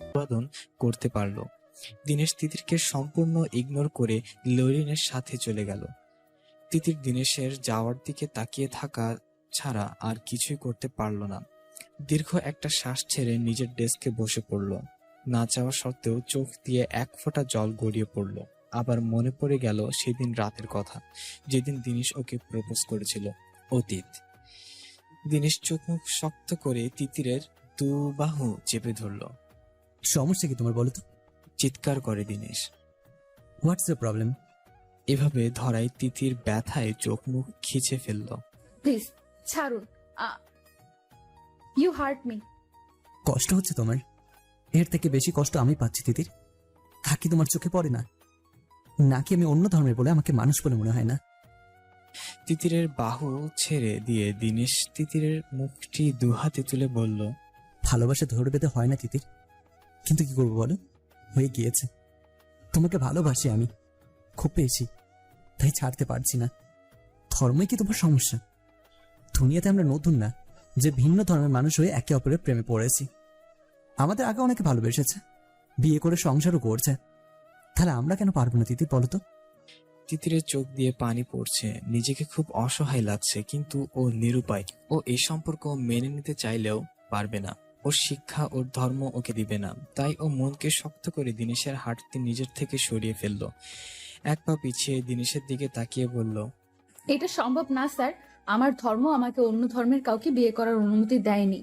উৎপাদন করতে পারল। দিনেশ তিতিরকে সম্পূর্ণ ইগনোর করে লরিনের সাথে চলে গেল। তিতির দিনেশের যাওয়ার দিকে তাকিয়ে থাকা ছাড়া আর কিছুই করতে পারল না। দীর্ঘ একটা শ্বাস ছেড়ে নিজের ডেস্কে বসে পড়ল। না চাওয়া সত্ত্বেও চোখ দিয়ে এক ফোঁটা জল গড়িয়ে পড়ল। আবার মনে পড়ে গেল সেদিন রাতের কথা, যেদিন দিনেশ ওকে প্রপোজ করেছিল। অতীত। দিনেশ চোখ মুখ শক্ত করে তিতিরের দু বাহু চেপে ধরল। সমস্যা কি তোমার বলো তো? চিৎকার করে দিনেশ। What's the problem? এভাবে ধরায় তিতির ব্যথায় চোখ মুখ খিচে ফেলল। প্লিজ ছাড়ুন, ইউ হার্ট মি। কষ্ট হচ্ছে তোমার? এর থেকে বেশি কষ্ট আমি পাচ্ছি তিতির। তা কি তোমার চোখে পড়ে না? নাকি আমি অন্য ধর্মের বলে আমাকে মানুষ বলে মনে হয় না? তিতিরের বাহু ছেড়ে দিয়ে দিনেশ তিতিরের মুখটি দুহাতে তুলে বলল, ভালোবাসা ধরে বেঁধে হয় না তিতির, কিন্তু কি করবো বলো, হয়ে গিয়েছে। তোমাকে ভালোবাসি আমি খুব বেশি, তাই ছাড়তে পারছি না। ধর্মই কি তোমার সমস্যা? দুনিয়াতে আমরা নতুন না যে ভিন্ন ধর্মের মানুষ হয়ে একে অপরের প্রেমে পড়েছি। আমাদের আগে অনেকে ভালোবেসেছে, বিয়ে করে সংসারও করছে। তাহলে আমরা কেন পারবো না তিতির বলো তো? তিতিরের চোখ দিয়ে পানি পড়ছে। নিজেকে খুব অসহায় লাগছে, কিন্তু ও নিরুপায়। ও এই সম্পর্ক মেনে নিতে চাইলেও পারবে না। ওর শিক্ষা, ওর ধর্ম ওকে দিবে না। তাই ও মনকে শক্ত করে দিনেশের হাঁটতে নিজের থেকে সরিয়ে ফেলল। এক পা পিছিয়ে দিনেশের দিকে তাকিয়ে বলল, এটা সম্ভব না স্যার। আমার ধর্ম আমাকে অন্য ধর্মের কাউকে বিয়ে করার অনুমতি দেয়নি।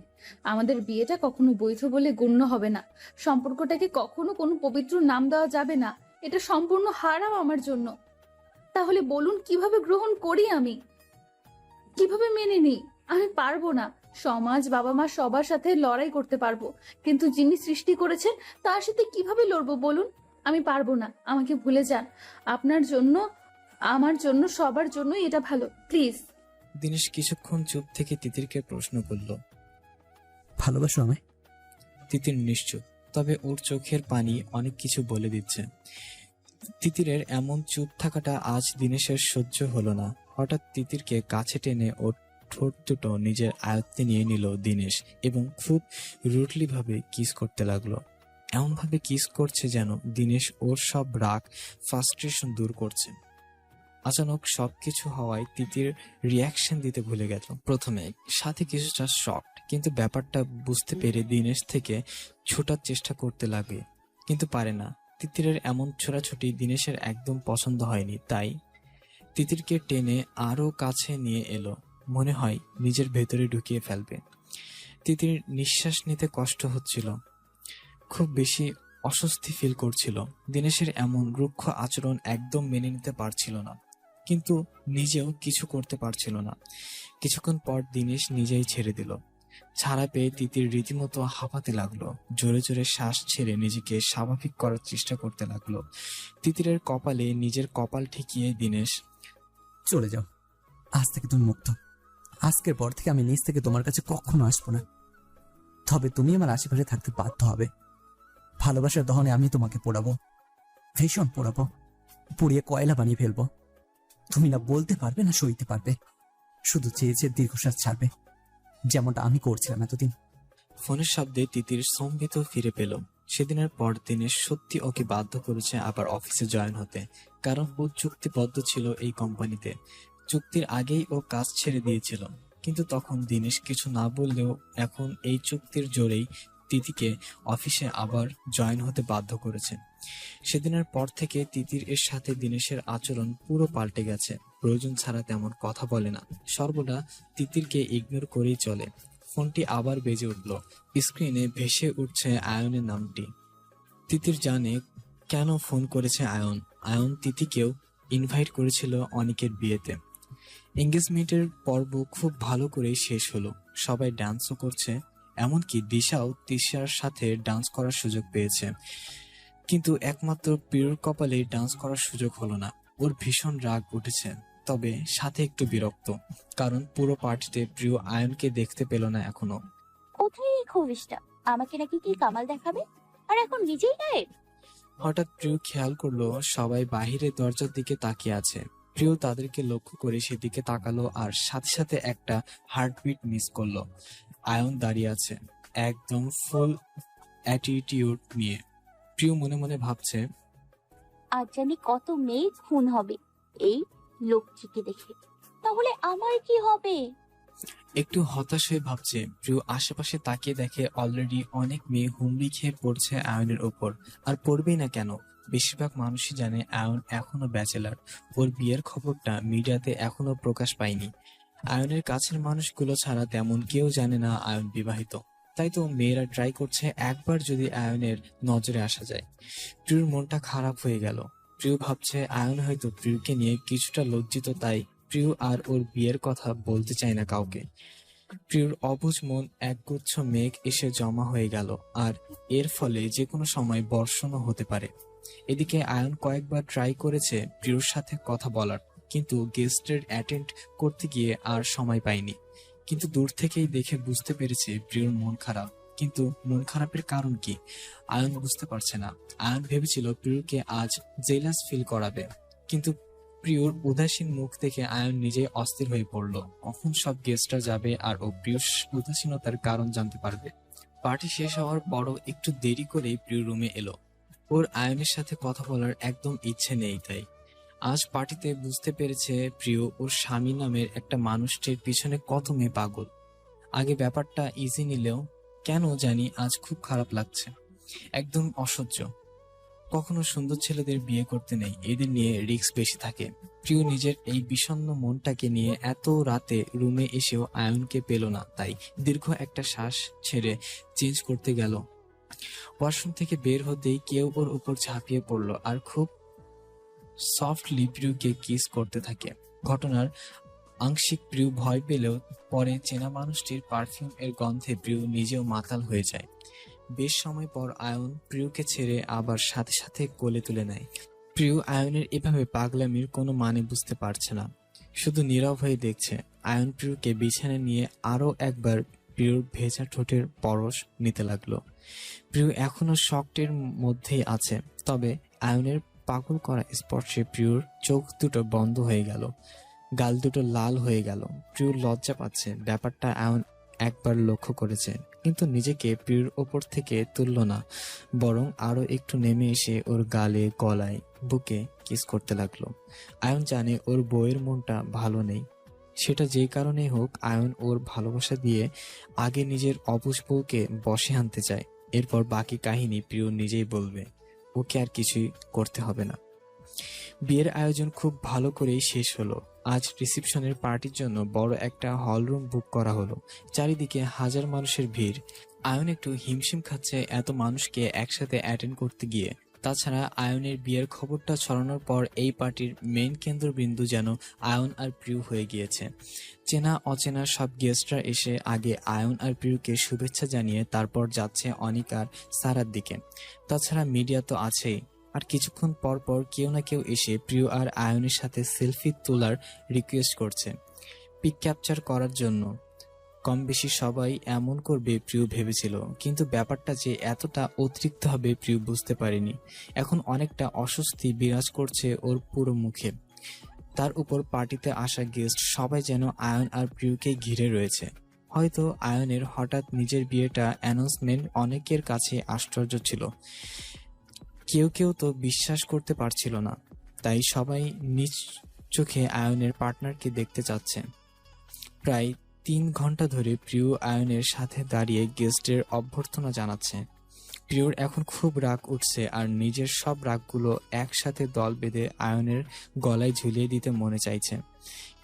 আমাদের বিয়েটা কখনো বৈধ বলে গণ্য হবে না। সম্পর্কটাকে কখনো কোনো পবিত্র নাম দেওয়া যাবে না। এটা সম্পূর্ণ হারাম আমার জন্য। তাহলে বলুন কিভাবে গ্রহণ করি আমি, কিভাবে মেনে নিই? আমি পারবো না। সমাজ, বাবা মা সবার সাথে লড়াই করতে পারবো, কিন্তু যিনি সৃষ্টি করেছেন তার সাথে কিভাবে লড়বো বলুন? আমি পারবো না। আমাকে ভুলে যান। আপনার জন্য, আমার জন্য, সবার জন্য এটা ভালো, প্লিজ। দিনেশ কিছুক্ষণ চুপ থেকে তিতিরকে প্রশ্ন করল, ভালোবাসো আমায়? তিতির নিশ্চুপ, তবে ওর চোখের পানি অনেক কিছু বলে দিচ্ছে। তিতিরের এমন চুপ থাকাটা আজ দিনেশের সহ্য হলো না। হঠাৎ তিতিরকে কাছে টেনে ওর ঠোঁট দুটো নিজের আয়ত্তে নিয়ে নিল দিনেশ এবং খুব রুটলি ভাবে কিস করতে লাগলো। এমন ভাবে কিস করছে যেন দিনেশ ওর সব রাগ, ফ্রাস্ট্রেশন দূর করছে। আচানক সবকিছু হওয়ায় তিতির রিয়াকশন দিতে ভুলে গেল। প্রথমে সাথে কিছুটা শকড, কিন্তু ব্যাপারটা বুঝতে পেরে দিনেশ থেকে ছোটার চেষ্টা করতে লাগে, কিন্তু পারে না। তিতিরের এমন ছোটাছুটি দিনেশের একদম পছন্দ হয়নি। তাই তিতিরকে টেনে আরো কাছে নিয়ে এলো, মনে হয় নিজের ভেতরে ঢুকিয়ে ফেলবে। তিতির নিঃশ্বাস নিতে কষ্ট হচ্ছিল, খুব বেশি অস্বস্তি ফিল করছিল। দিনেশের এমন রুক্ষ আচরণ একদম মেনে নিতে পারছিল না, কিন্তু নিজেও কিছু করতে পারছিল না। কিছুক্ষণ পর দিনেশ নিজেই ছেড়ে দিল। ছাড়া পেয়ে তিতির রীতিমতো হাঁপাতে লাগলো। জোরে জোরে শ্বাস ছেড়ে নিজেকে স্বাভাবিক করার চেষ্টা করতে লাগলো। তিতিরের কপালে নিজের কপাল ঠেকিয়ে দিনেশ, চলে যাও, আজ থেকে তুমি মুক্ত। আজকের পর থেকে আমি নিজ থেকে তোমার কাছে কখনো আসবো না। তবে তুমি আমার আশেপাশে থাকতে বাধ্য হবে। ভালোবাসার দহনে আমি তোমাকে পোড়াবো, ভীষণ পোড়াবো, পুড়িয়ে কয়লা বানিয়ে ফেলবো। তুমি না বলতে পারবে না সইতে পারবে, শুধু চেয়ে চেয়ে দীর্ঘশ্বাস ছাড়বে, যেমনটা আমি করছিলাম এতদিন। ফোনের শব্দে তিতির স্তম্ভিত ফিরে পেল। সেদিনের পর দিনেশ সত্যি ওকে বাধ্য করেছে আবার অফিসে জয়েন হতে, কারণ ও চুক্তিবদ্ধ ছিল এই কোম্পানিতে। চুক্তির আগেই ও কাজ ছেড়ে দিয়েছিল, কিন্তু তখন দিনেশ কিছু না বললেও এখন এই চুক্তির জোরেই তিতিকে অফিসে আবার জয়েন হতে বাধ্য করেছে। সেদিনের পর থেকে তিতির এর সাথে দিনেশের আচরণ পুরো পাল্টে গেছে। প্রয়োজন ছাড়া তেমন কথা বলে না, সর্বদা তিতিরকে ইগনোর করেই চলে। ফোনটি আবার বেজে উঠল। স্ক্রিনে ভেসে উঠছে আয়নের নামটি। তিতির জানে কেন ফোন করেছে আয়ন। আয়ন তিতিকেও ইনভাইট করেছিল অনিকের বিয়েতে। এঙ্গেজমেন্টের পর্ব খুব ভালো করেই শেষ হলো। সবাই ডান্সও করছে, এমনকি দিশাও তিশার সাথে ডান্স করার সুযোগ পেয়েছে। কিন্তু একমাত্র প্রিয়র কপালে ডান্স করার সুযোগ হলো না। ওর ভীষণ রাগ উঠেছে, তবে সাথে একটু বিরক্ত, কারণ পুরো পার্টিতে প্রিয় আয়নকে দেখতে পেল না এখনো। কোথায় এই খবিসটা? আমাকে নাকি কি কামাল দেখাবে, আর এখন নিজেই গায়েব। হঠাৎ প্রিয় খেয়াল করলো সবাই বাহিরে দরজার দিকে তাকিয়ে আছে। প্রিয় তাদেরকে লক্ষ্য করে সেদিকে তাকালো আর সাথে সাথে একটা হার্টবিট মিস করলো। আয়ন দাঁড়িয়ে আছে একদম ফুল অ্যাটিটিউড নিয়ে। প্রিয় মনে মনে ভাবছে, আজ জানি কত মেয়ে খুন হবে এই লোকটিকে দেখে, তাহলে আমার কি হবে? একটু হতাশ হয়ে ভাবছে। প্রিয় আশেপাশে তাকিয়ে দেখে অলরেডি অনেক মেয়ে হুমড়ি খেয়ে পড়ছে আয়নের ওপর। আর পড়বেই না কেন, বেশিরভাগ মানুষই জানে আয়ন এখনো ব্যাচেলার। ওর বিয়ের খবরটা মিডিয়াতে এখনো প্রকাশ পায়নি। আয়নের কাছের মানুষগুলো ছাড়া তেমন কেউ জানে না আয়ন বিবাহিত। তাই তো মেয়েরা ট্রাই করছে একবার যদি আয়নের নজরে আসা যায়। প্রিয়র মনটা খারাপ হয়ে গেল। প্রিয় ভাবছে আয়ন হয়তো প্রিয়কে নিয়ে কিছুটা লজ্জিত, তাই প্রিয় আর ওর বিয়ের কথা বলতে চায় না কাউকে। প্রিয়র অবুঝ মন একগুচ্ছ মেঘ এসে জমা হয়ে গেল, আর এর ফলে যে কোনো সময় বর্ষণও হতে পারে। এদিকে আয়ন কয়েকবার ট্রাই করেছে প্রিয়র সাথে কথা বলার, কিন্তু গেস্টের অ্যাটেন্ড করতে গিয়ে আর সময় পায়নি। কিন্তু দূর থেকেই দেখে বুঝতে পেরেছে প্রিয়র মন খারাপ। কিন্তু মন খারাপের কারণ কি আয়ন বুঝতে পারছে না। আয়ন ভেবেছিল প্রিয়কে আজ জেলাস ফিল করাবে, কিন্তু প্রিয়র উদাসীন মুখ দেখে আয়ন নিজে অস্থির হয়ে পড়ল। কখন সব গেস্টরা যাবে আর ও প্রিয়র উদাসীনতার কারণ জানতে পারবে। পার্টি শেষ হওয়ার পরও একটু দেরি করেই প্রিয় রুমে এলো। ওর আয়নের সাথে কথা বলার একদম ইচ্ছে নেই। তাই আজ পার্টিতে বুঝতে পেরেছে প্রিয় ওর স্বামী নামের একটা মানুষটির পিছনে কত মেয়ে পাগল। আগে ব্যাপারটা ইজি নিলেও কেন জানি আজ খুব খারাপ লাগছে, একদম অসহ্য। কখনো সুন্দর ছেলেদের বিয়ে করতে নেই, এদের নিয়ে রিস্ক বেশি থাকে। প্রিয় নিজের এই বিষণ্ণ মনটাকে নিয়ে এত রাতে রুমে এসেও আয়নকে পেল না, তাই দীর্ঘ একটা শ্বাস ছেড়ে চেঞ্জ করতে গেল। ওয়াশরুম থেকে বের হতেই কেউ ওর উপর ঝাঁপিয়ে পড়লো আর খুব সফটলি প্রিয়কে কিস করতে থাকে। ঘটনার আংশিক প্রিয় ভয় পেলেও পরে চেনা মানুষটির পারফিউম এর গন্ধে প্রিয় নিজেও মাতাল হয়ে যায়। বেশ সময় পর আয়ন প্রিয়কে ছেড়ে আবার সাথে সাথে কোলে তুলে নেয়। প্রিয় আয়নের এভাবে পাগলামির কোনো মানে বুঝতে পারছে না, শুধু নীরব হয়ে দেখছে। আয়ন প্রিয়কে বিছানায় নিয়ে আরো একবার প্রিয়র ভেজা ঠোঁটের পরশ নিতে লাগলো। প্রিয় এখনো শক্টের মধ্যেই আছে, তবে আয়নের পাগল করা স্পর্শে প্রিয়র চোখ দুটো বন্ধ হয়ে গেল, গাল দুটো লাল হয়ে গেল। প্রিয় লজ্জা পাচ্ছে। ব্যাপারটা আয়ন একবার লক্ষ্য করেছে, কিন্তু নিজেকে প্রিয়র ওপর থেকে তুলল না, বরং আরো একটু নেমে এসে ওর গালে, গলায়, বুকে কিস করতে লাগলো। আয়ন জানে ওর বউয়ের মনটা ভালো নেই, সেটা যে কারণেই হোক আয়ন ওর ভালোবাসা দিয়ে আগে নিজের অবুঝ বউকে বশে আনতে চায়। এরপর বাকি কাহিনী প্রিয় নিজেই বলবে, ওকে আর কিছুই করতে হবে না। বিয়ের আয়োজন খুব ভালো করেই শেষ হলো। আজ রিসেপশনের পার্টির জন্য বড় একটা হল রুম বুক করা হলো। চারিদিকে হাজার মানুষের ভিড়। আয়ন একটু হিমশিম খাচ্ছে এত মানুষকে একসাথে অ্যাটেন্ড করতে গিয়ে। তাছাড়া আয়নের বিয়ের খবরটা ছড়ানোর পর এই পার্টির মেইন কেন্দ্রবিন্দু যেন আয়ন আর প্রিয় হয়ে গিয়েছে। চেনা অচেনা সব গেস্টরা এসে আগে আয়ন আর প্রিয়কে শুভেচ্ছা জানিয়ে তারপর যাচ্ছে অনিক আর সারার দিকে। তাছাড়া মিডিয়া তো আছেই। আর কিছুক্ষণ পর পর কেউ না কেউ এসে প্রিয় আর আয়নের সাথে সেলফি তোলার রিকোয়েস্ট করছে, পিক ক্যাপচার করার জন্য। কম বেশি সবাই এমন করবে প্রিয় ভেবেছিল, কিন্তু ব্যাপারটা যে এতটা অতিরিক্ত হবে প্রিয় বুঝতে পারেনি। এখন অনেকটা অস্বস্তি বিরাজ করছে ওর পুরো মুখে। তার উপর পার্টিতে আসা গেস্ট সবাই যেন আয়ন আর প্রিয়কে ঘিরে রয়েছে। হয়তো আয়নের হঠাৎ নিজের বিয়েটা অ্যানাউন্সমেন্ট অনেকের কাছে আশ্চর্য ছিল। কেউ কেউ তো বিশ্বাস করতে পারছিল না, তাই সবাই নিজ চোখে আয়নের পার্টনারকে দেখতে চাচ্ছে। প্রায় 3 ঘন্টা ধরে প্রিয় আয়নের সাথে দাঁড়িয়ে গেস্টের অভ্যর্থনা জানাচ্ছে। প্রিয়র এখন খুব রাগ উঠছে আর নিজের সব রাগগুলো একসাথে দল বেঁধে আয়নের গলায় ঝুলিয়ে দিতে মনে চাইছে,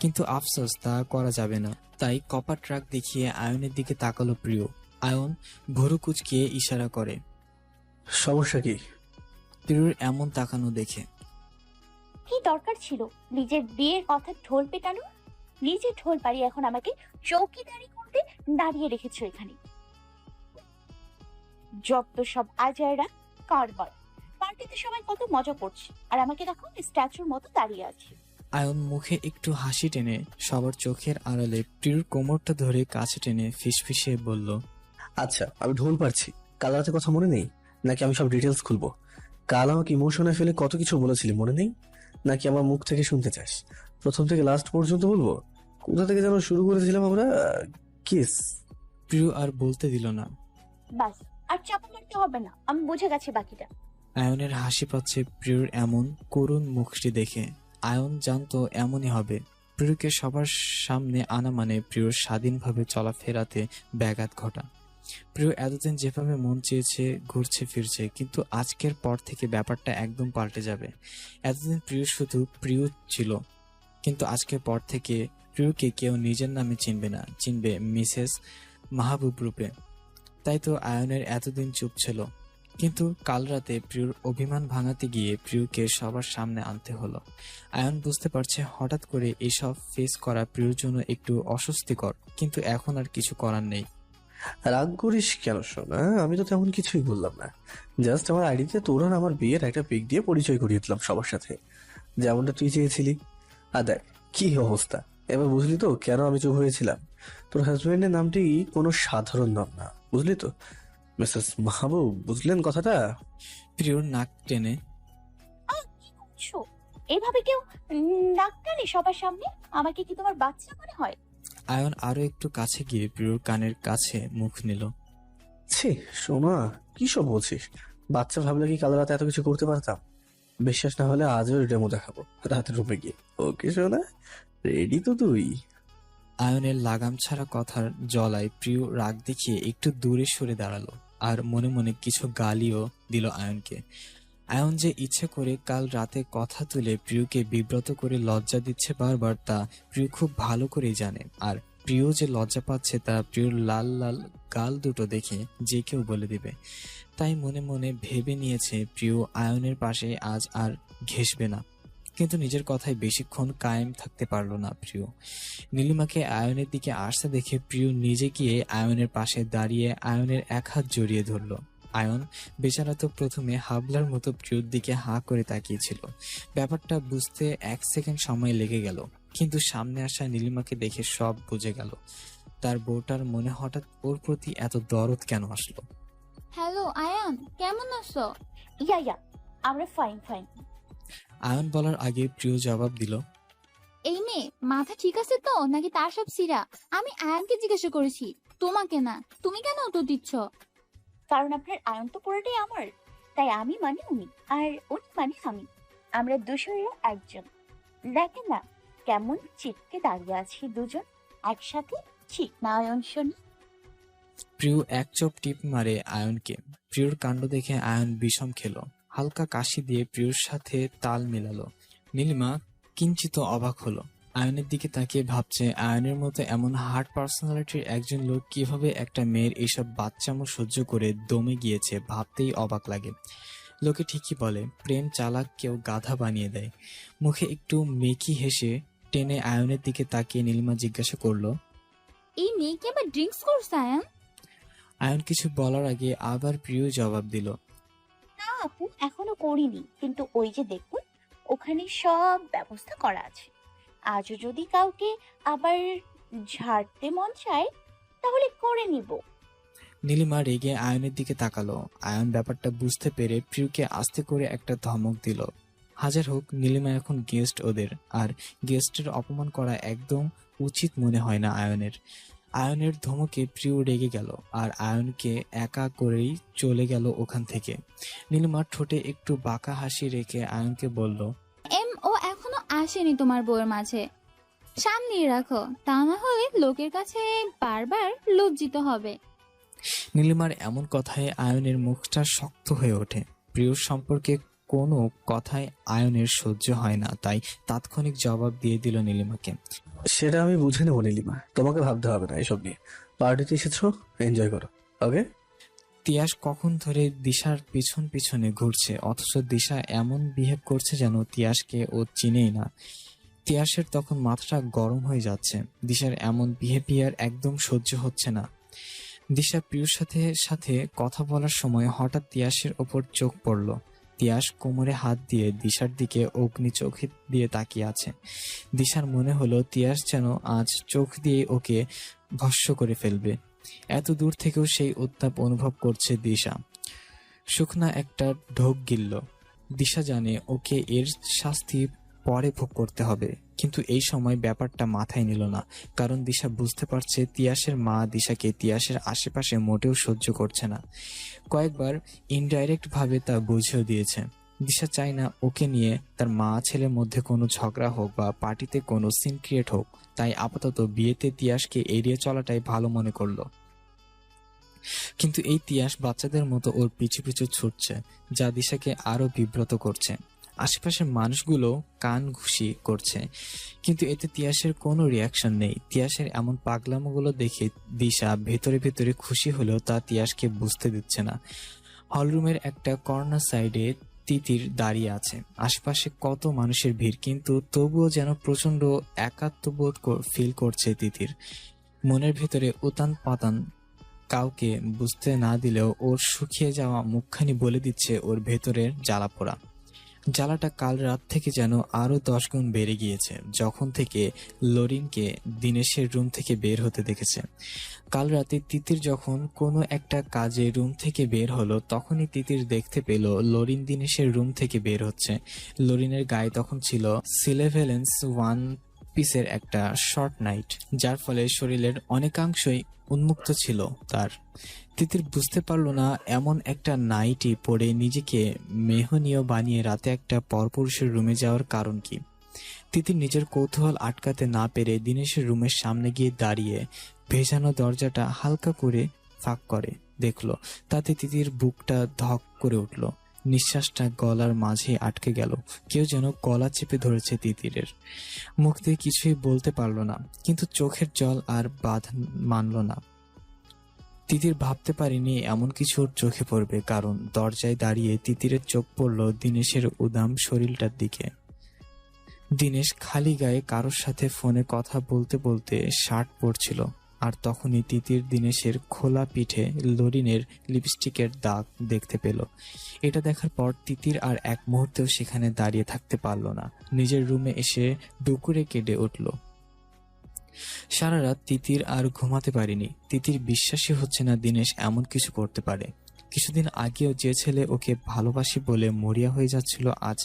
কিন্তু আফসোস তা করা যাবে না। তাই কপাট রাগ দেখিয়ে আয়নের দিকে তাকালো প্রিয়। আয়ন ভুরু কুঁচকিয়ে ইশারা করে। সমস্যা কি? প্রিয়র এমন তাকানো দেখে, কি দরকার ছিল নিজের বিয়ের কথা ঢোল পেটানো? নিজে ঢোল পারি এখন আমাকে চৌকিদারি করতে দাঁড়িয়ে রেখেছো এখানে। যত সব আজায়রা কারবার। পার্টিতে সবাই কত মজা করছে আর আমাকে দেখো স্ট্যাচুর মতো দাঁড়িয়ে আছে। আয়ন মুখে একটু হাসি টেনে সবার চোখের আড়ালে প্রিয়র কোমরটা ধরে কাছে টেনে ফিসফিসে বলল, আচ্ছা আমি ঢোল পারছি, কাল রাতে কথা মনে নেই? নাকি আমি সব ডিটেলস খুলবো? কাল আমাকে ইমোশনে ফেলে কত কিছু বলেছিলি, মনে নেই? নাকি আমার মুখ থেকে শুনতে চাস? প্রথম থেকে লাস্ট পর্যন্ত বলবো? কোথা থেকে যেন শুরু করেছিলাম আমরা? কিস। প্রিয় আর বলতে দিল না। বাস, আর চাপা মারতে হবে না, আমি বুঝে গেছি বাকিটা। আয়নের হাসি পাচ্ছে প্রিয়র এমন করুণ মুখটি দেখে। আয়ন জানতো এমনই হবে। প্রিয়কে সবার সামনে আনা মানে প্রিয়র স্বাধীনভাবে চলাফেরাতে ব্যাঘাত ঘটা। প্রিয় এতদিন যেভাবে মন চেয়েছে ঘুরছে ফিরছে, কিন্তু আজকের পর থেকে ব্যাপারটা একদম পাল্টে যাবে। এতদিন প্রিয় শুধু প্রিয় ছিল, কিন্তু আজকের পর থেকে প্রিয়কে কেউ নিজের নামে চিনবে না, চিনবে মিসেস মাহবুব রূপে। তাই তো আয়নের এতদিন চুপ ছিল, কিন্তু কাল রাতে প্রিয়র অভিমান ভাঙাতে গিয়ে প্রিয়কে সবার সামনে আনতে হলো। আয়ন বুঝতে পারছে হঠাৎ করে এসব ফেস করা প্রিয়র জন্য একটু অস্বস্তিকর, কিন্তু এখন আর কিছু করার নেই। রাগ করিস কেন সোনা? আমি তো তেমন কিছুই বললাম না। জাস্ট আমার আইডিতে তোর আর আমার বিয়ের একটা পিক দিয়ে পরিচয় করিয়ে দিলাম সবার সাথে, যেমনটা তুই চেয়েছিলি। আর দেখ কি অবস্থা, এবার বুঝলি তো কেন আমি চুপ হয়েছিলাম? তোর হাজবেন্ডের নামটি কোনো সাধারণ নাম না, বুঝলি তো? মিসেস মাহবুব, বুঝলেন কথাটা? প্রিয়র নাক টেনে, কি করছো? এভাবে কেউ নাক টানে সবার সামনে? আমাকে কি তোমার বাচ্চা মনে হয়? আয়ন আরো একটু কাছে গিয়ে প্রিয়র কানের কাছে মুখ নিল। ছি সোনা, কি সব বলছিস? বাচ্চা ভাবলে কি কাল রাতে এত কিছু করতে পারতাম? বিশ্বাস না হলে আজও ডেমো দেখাবো রাতের রুমে গিয়ে। ওকে সোনা, রেডি তো তুই? আয়নের লাগাম ছাড়া কথার জলায় প্রিয় রাগ দেখিয়ে একটু দূরে সরে দাঁড়ালো, আর মনে মনে কিছু গালিও দিল আয়নকে। আয়ন যে ইচ্ছে করে কাল রাতে কথা তুলে প্রিয়কে বিব্রত করে লজ্জা দিচ্ছে বারবার, তা প্রিয় খুব ভালো করেই জানে। আর প্রিয় যে লজ্জা পাচ্ছে তা প্রিয়র লাল লাল গাল দুটো দেখে যে কেউ বলে দিবে। তাই মনে মনে ভেবে নিয়েছে প্রিয় আয়নের পাশে আজ আর ঘেঁষবে না। কিন্তু নিজের কথায় বেশিক্ষণ কায়েম থাকতে পারল না প্রিয়। নীলিমাকে আয়নের দিকে আসতে দেখে প্রিয় নিজে গিয়ে আয়নের পাশে দাঁড়িয়ে আয়নের এক হাত জড়িয়ে ধরল। আয়ন বেচারা তো প্রথমে হাবলার মতো প্রিয়র দিকে হাঁ করে তাকিয়েছিল। ব্যাপারটা বুঝতে 1 সেকেন্ড সময় লেগে গেল, কিন্তু সামনে আসা নীলিমাকে দেখে সব বুঝে গেল। তার বউটার মনে হঠাৎ ওর প্রতি এত দরদ কেন আসলো। হ্যালো আয়ান, কেমন আছো? ইয়া, আমরা ফাইন ফাইন। আয়ন বলার আগে প্রিয় জবাব দিল, এই মেয়ে মাথা ঠিক আছে তো, নাকি তার সব সিরা? আমি আয়ানকে জিজ্ঞাসা করেছি, তোমাকে না। তুমি কেন উত্তর দিচ্ছ? কারণ আপনার আয়ন তো পুরোটাই আমার, তাই আমি মানে উনি, আর উনি মানে আমি। আমরা দুশোরও একজন। দেখেন না কেমন চিপকে দাঁড়িয়ে আছি দুজন একসাথে। ঠিক না আয়ন শোন? প্রিয় এক চোখ টিপ মারে আয়নকে। প্রিয়র কাণ্ড দেখে আয়ন বিষম খেলো, হালকা কাশি দিয়ে প্রিয়র সাথে তাল মেলালো। নীলিমা কিঞ্চিত অবাক হলো, আয়নের দিকে তাকিয়ে ভাবছে আয়নের মতো এমন হার্ড পার্সোনালিটির একজন লোক কিভাবে একটা মেয়ের এইসব বাচ্চামো সহ্য করে দমে গিয়েছে, ভাবতেই অবাক লাগে। লোকে ঠিকই বলে প্রেম চালাক কেউ গাধা বানিয়ে দেয়। মুখে একটু মেকি হেসে টেনে আয়নের দিকে তাকিয়ে নীলিমা জিজ্ঞাসা করলো, এই মেয়ে কি আবার ড্রিঙ্কস করছে আয়ান? আয়ন কিছু বলার আগে আবার প্রিয় জবাব দিল, না আপু, এখনো করিনি, কিন্তু ওই যে দেখুন ওখানে সব ব্যবস্থা করা আছে। আজও যদি কাউকে আবার ঝাড়তে মন চায় তাহলে করে নিব। নীলিমা রেগে আয়নের দিকে তাকালো। আয়ন ব্যাপারটা বুঝতে পেরে প্রিয়কে আস্তে করে একটা ধমক দিল। হাজার হোক নীলিমা এখন গেস্ট ওদের, আর গেস্টের অপমান করা একদম উচিত মনে হয় না আয়নের। আয়নের ধমকে প্রিয় রেগে গেল আর আয়নকে একা করেই চলে গেল ওখান থেকে। নীলিমার ঠোঁটে একটু বাঁকা হাসি রেখে আয়নকে বলল, ও এখনো আসেনি তোমার বউয়ের মাঝে, সামনেই রাখো, তা না হলে লোকের কাছে বারবার লজ্জিত হবে। নীলিমার এমন কথায় আয়নের মুখটা শক্ত হয়ে ওঠে। প্রিয়র সম্পর্কে কোনো কথায় আয়নের সহ্য হয় না, তাই তাৎক্ষণিক জবাব দিয়ে দিল নীলিমাকে। সেটা আমি বুঝে নেবো নীলিমা, তোমাকে ভাবতে হবে না এসব নিয়ে। পার্টিতে এসেছো, এনজয় করো। ওকে? তিয়াস কখন ধরে দিশার পিছন পিছনে ঘুরছে, অথচ দিশা এমন বিহেভ করছে যেন তিয়াসকে ও চিনেই না। তিয়াসের তখন মাথাটা গরম হয়ে যাচ্ছে। দিশার এমন বিহেভিয়ার একদম সহ্য হচ্ছে না। দিশা প্রিয়র সাথে সাথে কথা বলার সময় হঠাৎ তিয়াসের ওপর চোখ পড়ল। তিয়াস কোমরে হাত দিয়ে দিশার দিকে অগ্নি চোখ দিয়ে তাকিয়ে আছে। দিশার মনে হলো তিয়াস যেন আজ চোখ দিয়ে ওকে ভস্ম করে ফেলবে। এত দূর থেকেও সেই উত্তাপ অনুভব করছে দিশা। শুকনা একটা ঢোক গিলল। দিশা জানে ওকে এর শাস্তি পরে ভোগ করতে হবে, কিন্তু এই সময় ব্যাপারটা মাথায় নিল না, কারণ দিশা বুঝতে পারছে তিয়াসের মা দিশাকে তিয়াসের আশেপাশে মোটেও সহ্য করছে না। কয়েকবার ইনডাইরেক্ট ভাবে তা বুঝেও দিয়েছে। দিশা চায় না ওকে নিয়ে তার মা ছেলের মধ্যে কোনো ঝগড়া হোক বা পার্টিতে কোনো সিন ক্রিয়েট হোক, তাই আপাতত বিয়েতে তিয়াসকে এড়িয়ে চলাটাই ভালো মনে করলো। কিন্তু এই তিয়াস বাচ্চাদের মতো ওর পিছু পিছু ছুটছে, যা দিশাকে আরো বিব্রত করছে। আশেপাশের মানুষগুলো কান ঘুষি করছে, কিন্তু এতে তিয়াসের কোনো রিয়াকশন নেই। তিয়াসের এমন পাগলামোগুলো দেখে দিশা ভেতরে ভেতরে খুশি হলেও তা তিয়াসকে বুঝতে দিচ্ছে না। হলরুমের একটা কর্নার সাইডে তিতির দাঁড়িয়ে আছে। আশেপাশে কত মানুষের ভিড়, কিন্তু তবুও যেন প্রচন্ড একাত্মবোধ ফিল করছে তিতির। মনের ভেতরে উতান পাতান কাউকে বুঝতে না দিলেও ওর শুকিয়ে যাওয়া মুখখানি বলে দিচ্ছে ওর ভেতরের জ্বালাপোড়া। জ্বালাটা কাল রাত থেকে যেন আরো 10 গুণ বেড়ে গিয়েছে যখন থেকে লরিনকে দিনেশের রুম থেকে বের হতে দেখেছে। কাল রাতে তিতির যখন কোনো একটা কাজে রুম থেকে বের হলো, তখনই তিতির দেখতে পেল লরিন দিনেশের রুম থেকে বের হচ্ছে। লরিনের গায়ে তখন ছিল সিলেভেলেন্স 1 পিসের একটা শর্ট নাইট, যার ফলে শরীরের অনেকাংশই উন্মুক্ত ছিল তার। তিতির বুঝতে পারলো না এমন একটা নাইটি পরে নিজেকে মেহনীয় বানিয়ে রাতে একটা পরপুরুষের রুমে যাওয়ার কারণ কি। তিতির নিজের কৌতূহল আটকাতে না পেরে দিনেশের রুমের সামনে গিয়ে দাঁড়িয়ে ভেজানো দরজাটা হালকা করে ফাঁক করে দেখলো। তাতে তিতির বুকটা ধক করে উঠল, নিঃশ্বাসটা গলার মাঝে আটকে গেল। কেউ যেন গলা চেপে ধরেছে তিতিরের। মুখ দিয়ে কিছুই বলতে পারলো না, কিন্তু চোখের জল আর বাঁধ মানল না। তিতির ভাবতে পারেনি এমন কিছু ওর চোখে পড়বে, কারণ দরজায় দাঁড়িয়ে তিতিরের চোখ পড়ল দিনেশের উদাম শরীরটার দিকে। দিনেশ খালি গায়ে কারোর সাথে ফোনে কথা বলতে বলতে শার্ট পরছিল, আর তখনই তিতির দিনেশের খোলা পিঠে লরিনের লিপস্টিকের দাগ দেখতে পেল। এটা দেখার পর তিতির আর এক মুহূর্তেও সেখানে দাঁড়িয়ে থাকতে পারল না, নিজের রুমে এসে ডুকুরে কেঁদে উঠল। সারা রাত তিতির আর ঘুমাতে পারেনি। তিতির বিশ্বাসই হচ্ছে না দিনেশ এমন কিছু করতে পারে। কিছুদিন আগেও যে ছেলে ওকে ভালোবাসি বলে মরিয়া হয়ে যাচ্ছিল, আজ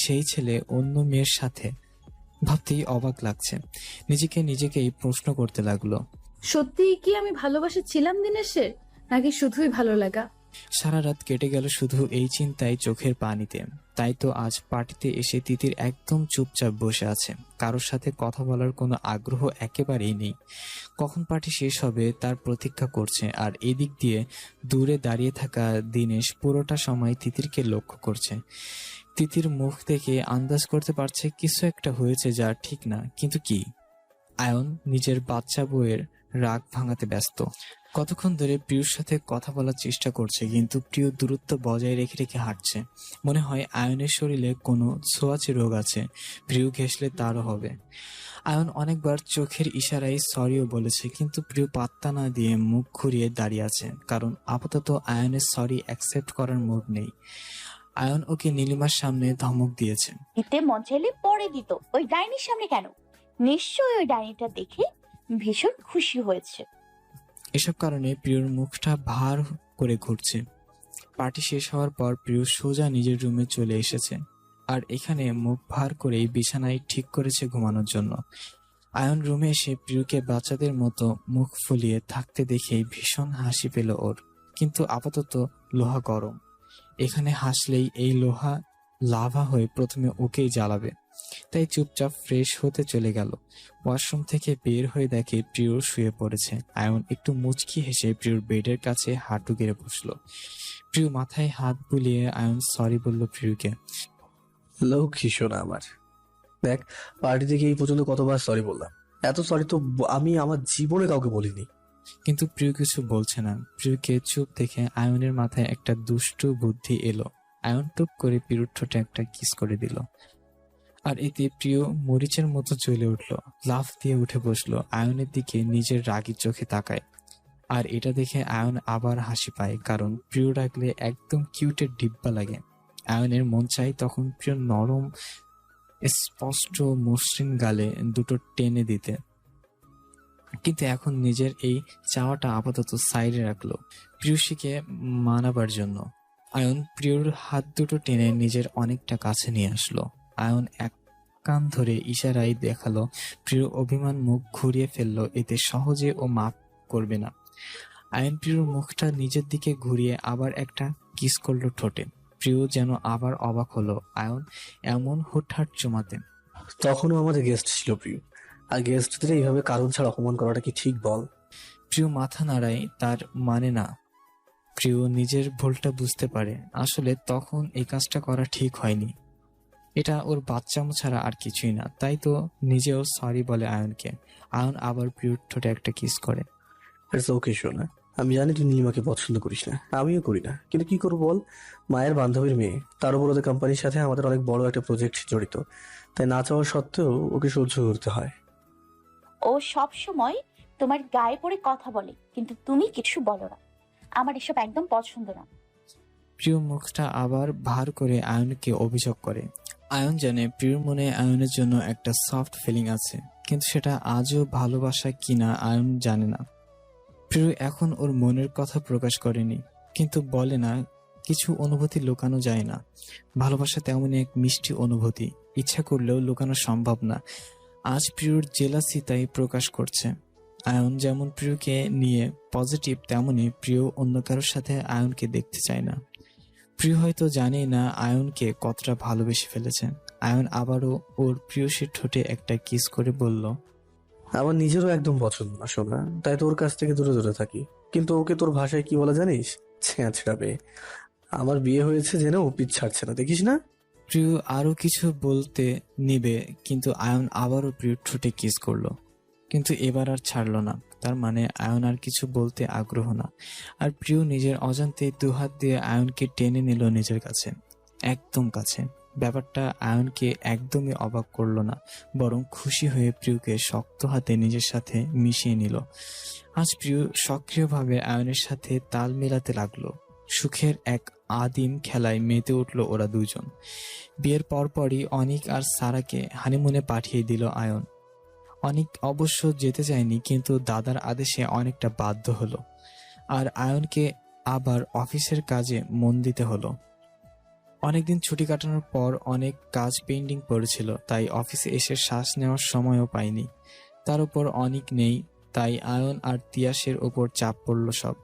সেই ছেলে অন্য মেয়ের সাথে। ভাবতেই অবাক লাগছে। নিজেকেই প্রশ্ন করতে লাগলো, সত্যিই কি আমি ভালোবাসা ছিলাম দিনেশের, নাকি শুধুই ভালো লাগা? সারা রাত কেটে গেল শুধু এই চিন্তায় চোখের পানিতে। তাই তো আজ পার্টিতে এসে তিতির একদম চুপচাপ বসে আছে, কারোর সাথে কথা বলার কোনো আগ্রহ একেবারেই নেই। কখন পার্টি শেষ হবে তার প্রতীক্ষা করছে, আর এদিক দিয়ে দূরে দাঁড়িয়ে থাকা দিনেশ পুরোটা সময় তিতিরকে লক্ষ্য করছে। তিতির মুখ দেখে আন্দাজ করতে পারছে কিছু একটা হয়েছে যা ঠিক না, কিন্তু কি? আয়ন নিজের বাচ্চা বউয়ের রাগ ভাঙাতে ব্যস্ত। কতক্ষণ ধরে প্রিয়র সাথে কথা বলার চেষ্টা করছে, কিন্তু প্রিয় দূরত্ব বজায় রেখে রেখে হাঁটছে। মনে হয় আয়নের শরীরে কোনো ছোঁয়াচে রোগ আছে, প্রিয় ঘেঁষলে তারও হবে। আয়ন অনেকবার চোখের ইশারায় সরিও বলেছে, কিন্তু প্রিয় পাত্তা না দিয়ে মুখ ঘুরিয়ে দাঁড়িয়ে আছে, কারণ আপাতত আয়নের সরি অ্যাকসেপ্ট করার মুড নেই। আয়ন ওকে নীলিমার সামনে ধমক দিয়েছে। দিতে মন চাইলে পরে দিত, ওই ডাইনির সামনে কেন? নিশ্চয়ই ওই ডাইনিটা দেখে ভীষণ খুশি হয়েছে। এসব কারণে প্রিয়র মুখটা ভার করে ঘুরছে। পার্টি শেষ হওয়ার পর প্রিয় সোজা নিজের রুমে চলে এসেছে, আর এখানে মুখ ভার করেই বিছানায় ঠিক করেছে ঘুমানোর জন্য। আয়ন রুমে এসে প্রিয়কে বাচ্চাদের মতো মুখ ফুলিয়ে থাকতে দেখে ভীষণ হাসি পেল ওর। কিন্তু আপাতত লোহা গরম, এখানে হাসলেই এই লোহা লাভা হয়ে প্রথমে ওকেই জ্বালাবে। তাই চুপচাপ ফ্রেশ হতে চলে গেল। ওয়াশরুম থেকে বের হয়ে দেখে প্রিয় শুয়ে পড়েছে। আয়ন একটু মুচকি হেসে প্রিয়র বেডের কাছে হাঁটু গেড়ে বসলো। প্রিয় মাথায় হাত বুলিয়ে আয়ন সরি বলল প্রিয়কে। লক্ষ্মী শোনা আমার, দেখ পার্টি থেকে এই পর্যন্ত কতবার সরি বললাম, এত সরি তো আমি আমার জীবনে কাউকে বলিনি। কিন্তু প্রিয় কিছু বলছে না। প্রিয়কে চুপ দেখে আয়নের মাথায় একটা দুষ্টু বুদ্ধি এলো। আয়ন টুপ করে প্রিয়র ঠোঁটে একটা কিস করে দিল, আর এতে প্রিয় মরিচের মতো জ্বলে উঠলো। লাফ দিয়ে উঠে বসলো, আয়নের দিকে নিজের রাগী চোখে তাকায়। আর এটা দেখে আয়ন আবার হাসি পায়, কারণ প্রিয় ডাকলে একদম কিউটের ডিব্বা লাগে। আয়নের মন চাই তখন প্রিয় নরম স্পষ্ট মসৃণ গালে দুটো টেনে দিতে, কিন্তু এখন নিজের এই চাওয়াটা আপাতত সাইডে রাখলো প্রিয়সীকে মানাবার জন্য। আয়ন প্রিয়র হাত দুটো টেনে নিজের অনেকটা কাছে নিয়ে আসলো। আয়ন এক কান ধরে ইশারায় দেখালো। প্রিয় অভিমান মুখ ঘুরিয়ে ফেললো, এতে সহজে ও মাফ করবে না। আয়ন প্রিয়র মুখটা নিজের দিকে ঘুরিয়ে আবার একটা কিস করলো ঠোঁটে। প্রিয় যেন আবার অবাক হলো আয়ন এমন হুটহাট চুমাতে। তখনও আমাদের গেস্ট ছিল প্রিয়, আর গেস্টদের এইভাবে কারণ ছাড়া অপমান করাটা কি ঠিক বল? প্রিয় মাথা নাড়ায়, তার মানে না। প্রিয় নিজের ভুলটা বুঝতে পারে, আসলে তখন এই কাজটা করা ঠিক হয়নি। এটা ওর বাচ্চামো ছাড়া আর কিছুই না, তাই তো নিজেও সরি বলে আয়নকে। আয়ন আবার প্রিয়র ঠোঁটে একটা কিস করে। ইটস ওকে শোনা, আমি জানি তুই নীলিমাকে পছন্দ করিস না, আমিও করি না, কিন্তু কি করবো বল, মায়ের বান্ধবীর মেয়ে, তার উপর ওদের কোম্পানির সাথে আমাদের অনেক বড় একটা প্রজেক্ট জড়িত, তাই না চাওয়া সত্ত্বেও ওকে সহ্য করতে হয়। ও সব সময় তোমার গায়ে পড়ে কথা বলে, কিন্তু তুমি কিছু বলো না। আমার এসব একদম পছন্দ না। প্রিয় মুখটা আবার ভার করে আয়নকে অভিযোগ করে। আয়ন জানে প্রিয়র মনে আয়নের জন্য একটা সফট ফিলিং আছে, কিন্তু সেটা আজও ভালোবাসা কিনা আয়ন জানে না। প্রিয় এখন ওর মনের কথা প্রকাশ করেনি, কিন্তু বলে না, কিছু অনুভূতি লুকানো যায় না। ভালোবাসা তেমনই এক মিষ্টি অনুভূতি, ইচ্ছা করলেও লুকানো সম্ভব না। আজ প্রিয়র জেলাসি তাই প্রকাশ করছে। আয়ন যেমন প্রিয়কে নিয়ে পজিটিভ, তেমনি প্রিয় অন্য কারোর সাথে আয়নকে দেখতে চায় না। প্রিয় হয়তো জানেই না আয়নকে কতটা ভালোবেসে ফেলেছে। আয়ন আবারও ওর প্রিয়সীর ঠোঁটে একটা কিস করে বলল, আমার নিজেরও একদম পছন্দ না শোনা, তাই তোর কাছ থেকে দূরে দূরে থাকি। কিন্তু ওকে তোর ভাষায় কি বলে জানিস? ছেঁচড়াবে। আমার বিয়ে হয়েছে জেনেও পিছ ছাড়ছে না, দেখিস না? প্রিয় আরো কিছু বলতে নিবে, কিন্তু আয়ন আবারও প্রিয়র ঠোঁটে কিস করলো, কিন্তু এবার আর ছাড়লো না। তার মানে আয়ন আর কিছু বলতে আগ্রহ না। আর প্রিয় নিজের অজান্তে দুহাত দিয়ে আয়নকে টেনে নিল নিজের কাছে, একদম কাছে। ব্যাপারটা আয়নকে একদমই অবাক করলো না, বরং খুশি হয়ে প্রিয়কে শক্ত হাতে নিজের সাথে মিশিয়ে নিল। আজ প্রিয় সক্রিয়ভাবে আয়নের সাথে তাল মেলাতে লাগলো। সুখের এক আদিম খেলায় মেতে উঠল ওরা দুজন। বিয়ের পরপরই অনিক আর সারাকে হানিমুনে পাঠিয়ে দিল আয়ন। অনিক অবশ্য যেতে চায়নি, কিন্তু দাদার আদেশে অনেকটা বাধ্য হলো। আর আয়নকে আবার অফিসের কাজে মন দিতে হলো। অনেকদিন ছুটি কাটানোর পর অনেক কাজ পেন্ডিং পড়েছিল, তাই অফিসে এসে শ্বাস নেওয়ার সময়ও পায়নি। তার উপর অনিক নেই, তাই আয়ন আর তিয়াসের ওপর চাপ পড়ল সব।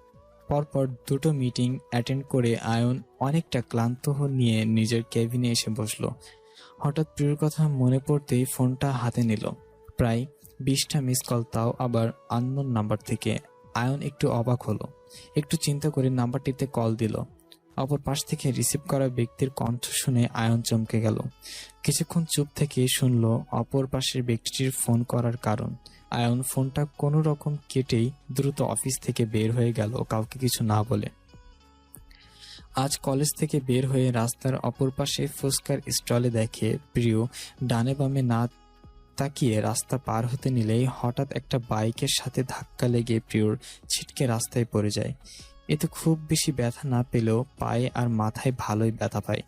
পরপর দুটো মিটিং অ্যাটেন্ড করে আয়ন অনেকটা ক্লান্ত নিয়ে নিজের কেবিনে এসে বসলো। হঠাৎ প্রিয়র কথা মনে পড়তেই ফোনটা হাতে নিল। প্রায় 20টা মিস কল, তাও আবার আননোন নাম্বার থেকে। আয়ন একটু অবাক হলো, একটু চিন্তা করে নাম্বারটিতে কল দিল। অপর পাশ থেকে রিসিভ করা ব্যক্তির কণ্ঠ শুনে আয়ন চমকে গেল। কিছুক্ষণ চুপ থেকে শুনলো অপর পাশের ব্যক্তিটির ফোন করার কারণ। আয়ন ফোনটা কোনো রকম কেটেই দ্রুত অফিস থেকে বের হয়ে গেল, কাউকে কিছু না বলে। আজ কলেজ থেকে বের হয়ে রাস্তার অপর পাশে ফুচকার স্টলে দেখে প্রিয় ডানে বামে না তাকিয়ে রাস্তা পার হতে নিলেই হঠাৎ একটা বাইকের সাথে ধাক্কা লেগে প্রিয়র ছিটকে রাস্তায় পড়ে যায়। এতে খুব বেশি ব্যথা না পেলেও পায়ে আর মাথায় ভালোই ব্যথা পায়।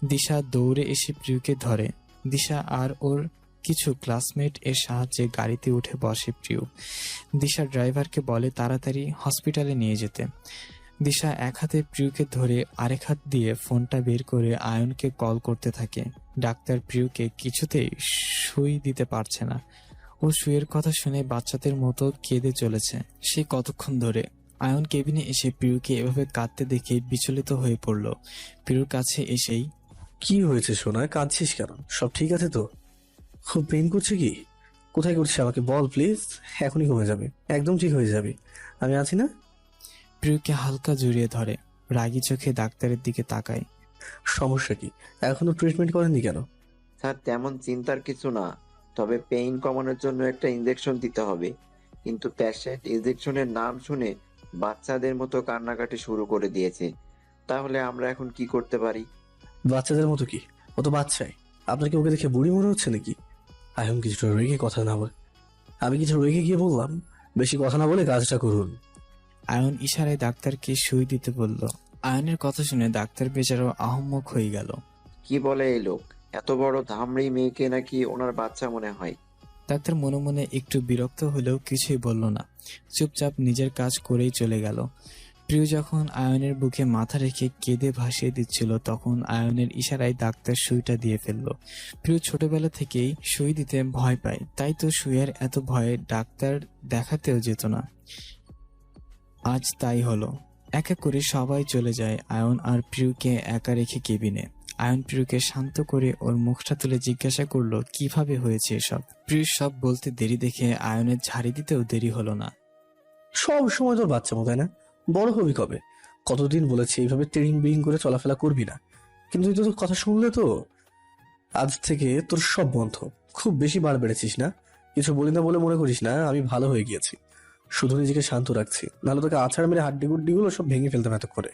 দিশা দৌড়ে এসে প্রিয়কে ধরে। দিশা আর ওর কিছু ক্লাসমেট এর সাহায্যে গাড়িতে উঠে বসে প্রিয়। দিশা ড্রাইভারকে বলে তাড়াতাড়ি হসপিটালে নিয়ে যেতে। দিশা এক হাতে প্রিয়কে ধরে আরেক হাত দিয়ে ফোনটা বের করে আয়নকে কল করতে থাকে। ডাক্তার প্রিয়কে কিছুতেই সুই দিতে পারছে না। ও সুইয়ের কথা শুনে বাচ্চাদের মতো কেঁদে চলেছে। সে কতক্ষণ ধরে। আয়ন কেবিনে এসে প্রিয়কে এভাবে কাঁদতে দেখে বিচলিত হয়ে পড়ল। প্রিয়র কাছে এসেই, কি হয়েছে সোনা, কাঁদছিস কেন? সব ঠিক আছে তো? খুব পেইন করছে কি? কোথায় করছিস আমাকে বল প্লিজ, এখনই কমে যাবে, একদম ঠিক হয়ে যাবে, আমি আছি না? প্রিয়কে হালকা জড়িয়ে ধরে। রাগী চোখে ডাক্তারের দিকে তাকায়। সমস্যা কি? এখনো ট্রিটমেন্ট করেননি কেন? স্যার তেমন চিন্তার কিছু না, তবে পেইন কমানোর জন্য একটা ইনজেকশন দিতে হবে। কিন্তু পেশেন্ট ইনজেকশনের নাম শুনে বাচ্চাদের মতো কান্নাকাটি শুরু করে দিয়েছে। তাহলে আমরা এখন কি করতে পারি? বাচ্চাদের মতো কি? ও তো বাচ্চাই। আপনার কি ওকে দেখে বুড়ি মনে হচ্ছে নাকি? আয়ন কিছুটা রেগে কথা না বলে, আমি কিছু রেগে গিয়ে বললাম, বেশি কথা না বলে কাজটা করুন। আয়ন ইশারায় ডাক্তারকে সুই দিতে বলল। আয়নের কথা শুনে ডাক্তার বেচারো আহম্মক হয়ে গেল। কি বলে এই লোক? এত বড় ধামড়ি মেয়েকে নাকি ওনার বাচ্চা মনে হয়? ডাক্তার মনে মনে একটু বিরক্ত হলেও কিছুই বলল না, চুপচাপ নিজের কাজ করেই চলে গেল। প্রিয় যখন আয়নের বুকে মাথা রেখে কেঁদে ভাসিয়ে দিচ্ছিল তখন আয়নের ইশারায় ডাক্তার সুইটা দিয়ে ফেললো। প্রিয় ছোটবেলা থেকেই সুই দিতে ভয় পায়, তাই তো সুইয়ের এত ভয়ে ডাক্তার দেখাতেও যেত না। আজ তাই হলো। এক এক করে সবাই চলে যায়, আয়ন আর প্রিয়কে একা রেখে কেবিনে। আয়ন প্রিয়কে শান্ত করে ওর মুখটা তুলে জিজ্ঞাসা করলো কিভাবে হয়েছে এসব। প্রিয় সব বলতে দেরি দেখে আয়নের ঝাড়ি দিতেও দেরি হলো না। সব সময় তোর বাচ্চা মতো, তাই না? বড় হবি কবে? কতদিন বলেছি এইভাবে ট্রেনিং বিং করে চলাফেরা করবি না, কিন্তু তুই তো তোর কথা শুনলে তো। আজ থেকে তোর সব বন্ধ। খুব বেশি বার বেড়েছিস না? কিছু বলি না বলে মনে করিস না আমি ভালো হয়ে গিয়েছি। শুধু নিজেকে শান্ত রাখছি, নাহলে তোকে আছাড় মেরে হাড্ডি গুড্ডি গুলো সব ভেঙে ফেলতাম এত করে।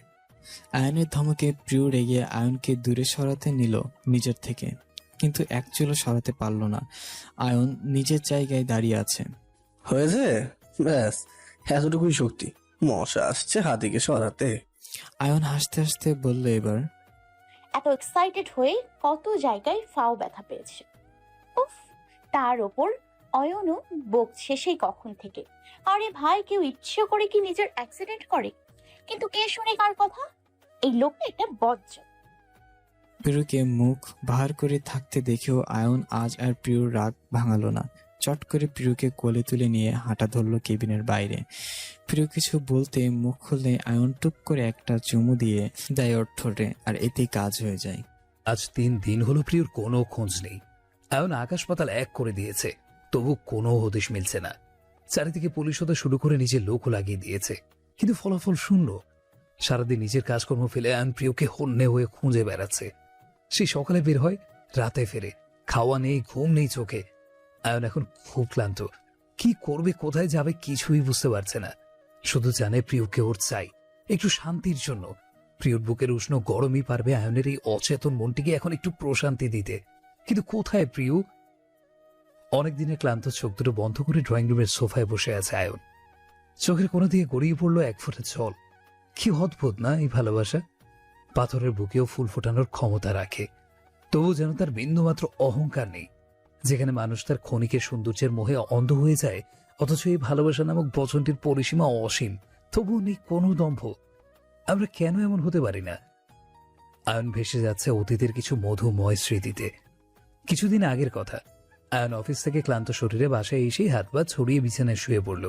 আয়নের ধমকে প্রিয় রেগে আয়নকে দূরে সরাতে নিল নিজের থেকে, কিন্তু এক চুলও সরাতে পারল না। আয়ন নিজের জায়গায় দাঁড়িয়ে আছে। হয়েছে, ব্যাস এতটুকুই শক্তি। মশা আসছে হাতিকে সরাতে। আয়ন হাসতে হাসতে বলল, এবার এত এক্সাইটেড হয়ে কত জায়গায় ফাও ব্যথা পেয়েছে। উফ, তার ওপর অয়নও বকছে সেই কখন থেকে। আরে ভাই, কেউ ইচ্ছে করে কি নিজের অ্যাক্সিডেন্ট করে? কিন্তু কে শুনে কার কথা? এই লোকটা একটা বজ্জা। প্রিয়কে মুখ ভার করে থাকতে দেখেও আয়ন আজ আর প্রিয়র রাগ ভাঙালো না। চট করে প্রিয়কে কোলে তুলে নিয়ে হাঁটা ধরলো কেবিনের বাইরে। প্রিয় কিছু বলতে মুখ খুললে আয়ন টুপ করে একটা চুমু দিয়ে দেয় ওর ঠোঁটে, আর এতেই কাজ হয়ে যায়। আজ 3 দিন হলো প্রিয়র কোনো খোঁজ নেই। এমন আকাশ পাতাল এক করে দিয়েছে, তবু কোনো হদিশ মিলছে না। চারিদিকে পুলিশ হতে শুরু করে নিজের লোকও লাগিয়ে দিয়েছে, কিন্তু ফলাফল শূন্য। সারাদিন নিজের কাজকর্ম ফেলে আয়ন প্রিয়কে হন্যে হয়ে খুঁজে বেড়াচ্ছে। সেই সকালে বের হয়, রাতে ফেরে, খাওয়া নেই, ঘুম নেই চোখে। আয়ন এখন খুব ক্লান্ত। কি করবে, কোথায় যাবে কিছুই বুঝতে পারছে না। শুধু জানে প্রিয়কে ওর চাই, একটু শান্তির জন্য। প্রিয়র বুকের উষ্ণ গরমই পারবে আয়নের এই অচেতন মনটিকে এখন একটু প্রশান্তি দিতে। কিন্তু কোথায় প্রিয়? অনেকদিনের ক্লান্ত চোখ দুটো বন্ধ করে ড্রয়িং রুমের সোফায় বসে আছে আয়ন। চোখের কোণা দিয়ে গড়িয়ে পড়লো এক ফোঁটা জল। কি অদ্ভুত না এই ভালোবাসা! পাথরের বুকেও ফুল ফোটানোর ক্ষমতা রাখে, তবু যেন তার বিন্দুমাত্র অহংকার নেই। যেখানে মানুষ তার ক্ষণিকের সৌন্দর্যের মোহে অন্ধ হয়ে যায়, অথচ এই ভালোবাসা নামক বচনটির পরিসীমা অসীম, তবুও নেই কোনো দম্ভ। আমরা কেন এমন হতে পারি না? আয়ন ভেসে যাচ্ছে অতীতের কিছু মধুময় স্মৃতিতে। কিছুদিন আগের কথা, আয়ন অফিস থেকে ক্লান্ত শরীরে বাসায় এসেই হাত পা ছড়িয়ে বিছানায় শুয়ে পড়ল।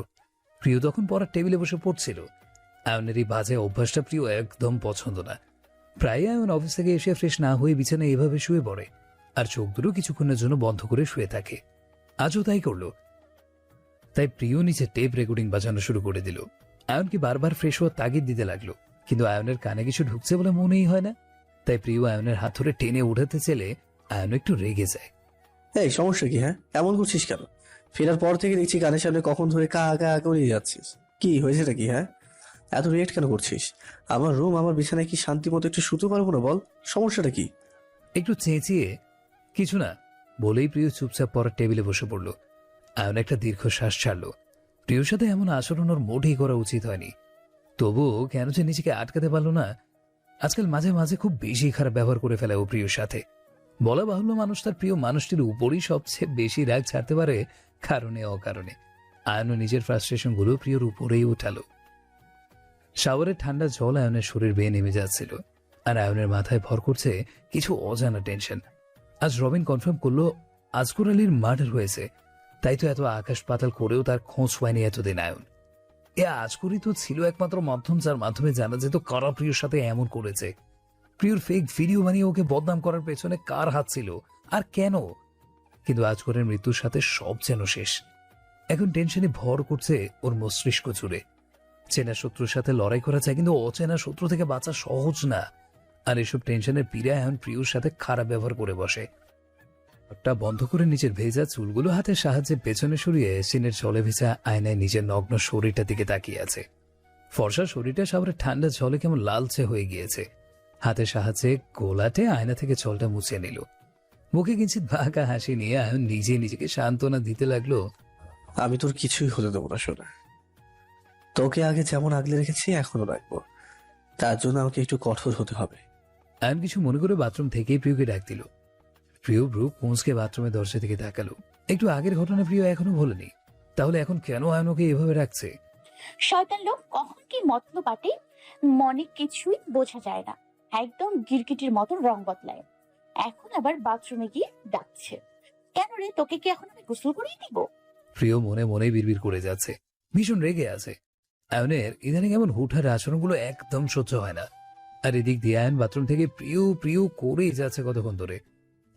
প্রিয় তখন পড়ার টেবিলে বসে পড়ছিল। আয়নের এই বাজে অভ্যাসটা প্রিয় একদম পছন্দ না। প্রায় আয়ন অফিস থেকে এসে ফ্রেশ না হয়ে বিছানায় এভাবে শুয়ে পড়ে, আর চোখ দুটো কিছুক্ষণের জন্য বন্ধ করে শুয়ে থাকে। আজও তাই করলো। তাই প্রিয় নিচে টেপ রেকর্ডিং বাজানো শুরু করে দিল। আয়নকে বারবার ফ্রেশ হওয়ার তাগিদ দিতে লাগলো, কিন্তু আয়নের কানে কিছু ঢুকছে বলে মনেই হয় না। তাই প্রিয় আয়নের হাত ধরে টেনে উঠাতে চেলে আয়ন একটু রেগে যায়। এই সমস্যা কি? হ্যাঁ, এমন করছিস কেন? ফেরার পর থেকে দেখছি কানের সামনে কখন ধরে কা কা করে যাচ্ছিস। কি হয়েছেটা কি? হ্যাঁ, এত রিয়েক্ট কেন করছিস? আমার রুম, আমার বিছানায় কি শান্তি মতো একটু শুতে পারবো না? বল, সমস্যাটা কি? একটু চেঁচিয়ে, কিছু না বলেই প্রিয় চুপচাপ পড়ার টেবিলে বসে পড়ল। আয়ন একটা দীর্ঘশ্বাস ছাড়ল। প্রিয়র সাথে এমন আচরণ ওর মোটেই করা উচিত হয়নি, তবুও কেন যে নিজেকে আটকাতে পারল না। আজকাল মাঝে মাঝে খুব বেশি খারাপ ব্যবহার করে ফেলে ও প্রিয়র সাথে। বলা বাহুল্য, মানুষ তার প্রিয় মানুষটির উপরই সবচেয়ে বেশি রাগ ছাড়তে পারে কারণে অকারণে। আয়নও নিজের ফ্রাস্ট্রেশন গুলো প্রিয়র উপরেই উঠালো। শাওয়ারের ঠান্ডা জল আয়নের শরীর বেয়ে নেমে যাচ্ছিল, আর আয়নের মাথায় ভর করছে কিছু অজানা টেনশন। আজ রবিন কনফার্ম করলো আজগর আলীর মার্ডার হয়েছে, তাই তো এত আকাশ পাতাল করেও তার খোঁজ পায়নি এতদিন আয়ন। এ আজগরই তো ছিল একমাত্র মাধ্যম যার মাধ্যমে জানা যেত কারা প্রিয়র সাথে এমন করেছে। প্রিয়র ফেক ভিডিও বানিয়ে ওকে বদনাম করার পেছনে কার হাত ছিল আর কেন? কিন্তু আজগরের মৃত্যুর সাথে সব যেন শেষ। এখন টেনশনে ভর করছে ওর মস্তিষ্ক জুড়ে। চেনা শত্রুর সাথে লড়াই করা যায়, কিন্তু অচেনা শত্রু থেকে বাঁচা সহজ না। আর এসব টেনশনের পীড়ায় এখন প্রিয়র সাথে খারাপ ব্যবহার করে বসে। একটা বন্ধ করে নিজের ভেজা চুলগুলো হাতের সাহায্যে পেছনে সরিয়ে সিনের জলে ভেজা আয়নায় নিজের নগ্ন শরীরটার দিকে তাকিয়ে আছে। ফর্সা শরীরটা সাগরের ঠান্ডা জলে কেমন লালচে হয়ে গিয়েছে। হাতের সাহায্যে গোলাটে আয়না থেকে জলটা মুছে নিল। মুখে কিঞ্চিত বাঁকা হাসি নিয়ে আয়ন নিজে নিজেকে সান্ত্বনা দিতে লাগলো। আমি তোর কিছুই হতে দেবো না সোনা। তোকে আগে যেমন আগলে রেখেছি এখনো রাখবো, তার জন্য আমাকে একটু কঠোর হতে হবে। আয়ন কিছু মনে করে বাথরুম থেকেই প্রিয়কে ডাক দিল। প্রিয় ব্রু কুঁচকে বাথরুমের দরজা থেকে তাকালো। একটু আগের ঘটনা প্রিয় এখনো ভোলেনি, তাহলে এখন কেন আয়ন ওকে এভাবে রাখছে? শয়তান লোক কখন কি মতলব বাটে মনে কিছুই বোঝা যায় না, একদম গিরগিটির মতো রং বদলায়। এখন আবার বাথরুমে গিয়ে ডাকছে। কেন রে, তোকে কি এখন আমি গোসল করিয়ে দিব? প্রিয় মনে মনে বিড়বিড় করে যাচ্ছে, ভীষণ রেগে আছে। আয়নের ইদানিং এমন হুটহাট আচরণগুলো একদম সহ্য হয় না। আর এদিক দিয়ে আয়ন বাথরুম থেকে প্রিয় প্রিয় করেই যাচ্ছে কতক্ষণ ধরে।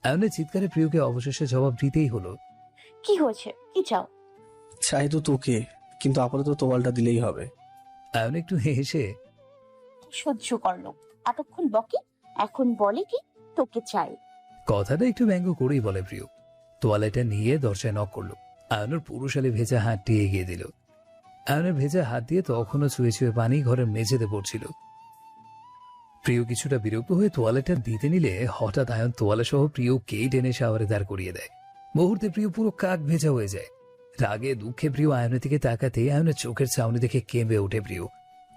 আয়নের চিৎকারে প্রিয়কে অবশেষে জবাব দিতেই হলো। কি হয়েছে, কি চাও? চাই তো তোকে, কিন্তু আপাতত তোয়ালটা দিলেই হবে। আয়ন একটু হেসে, সহ্য করলো এতক্ষণ বকে, এখন বলে কি তোকে চাই। কথাটা একটু ব্যঙ্গ করেই বলে প্রিয়। তোয়ালেটা নিয়ে দরজায় নক করলো। আয়নের পুরুষালী ভেজা হাতটি এগিয়ে দিল। আয়নের ভেজা হাত দিয়ে তখনও ছুঁয়ে ছুঁয়ে পানি ঘরের মেঝেতে পড়ছিল। প্রিয় কিছুটা বিরক্ত হয়ে তোয়ালেটা দিতে নিলে হঠাৎ আয়ন তোয়ালে সহ প্রিয়কেই টেনে শাওয়ারে দাঁড় করিয়ে দেয়। মুহূর্তে প্রিয় পুরো কাক ভেজা হয়ে যায়। রাগে দুঃখে প্রিয় আয়নের দিকে তাকাতে আয়নের চোখের চাউনি দেখে কেঁপে ওঠে প্রিয়।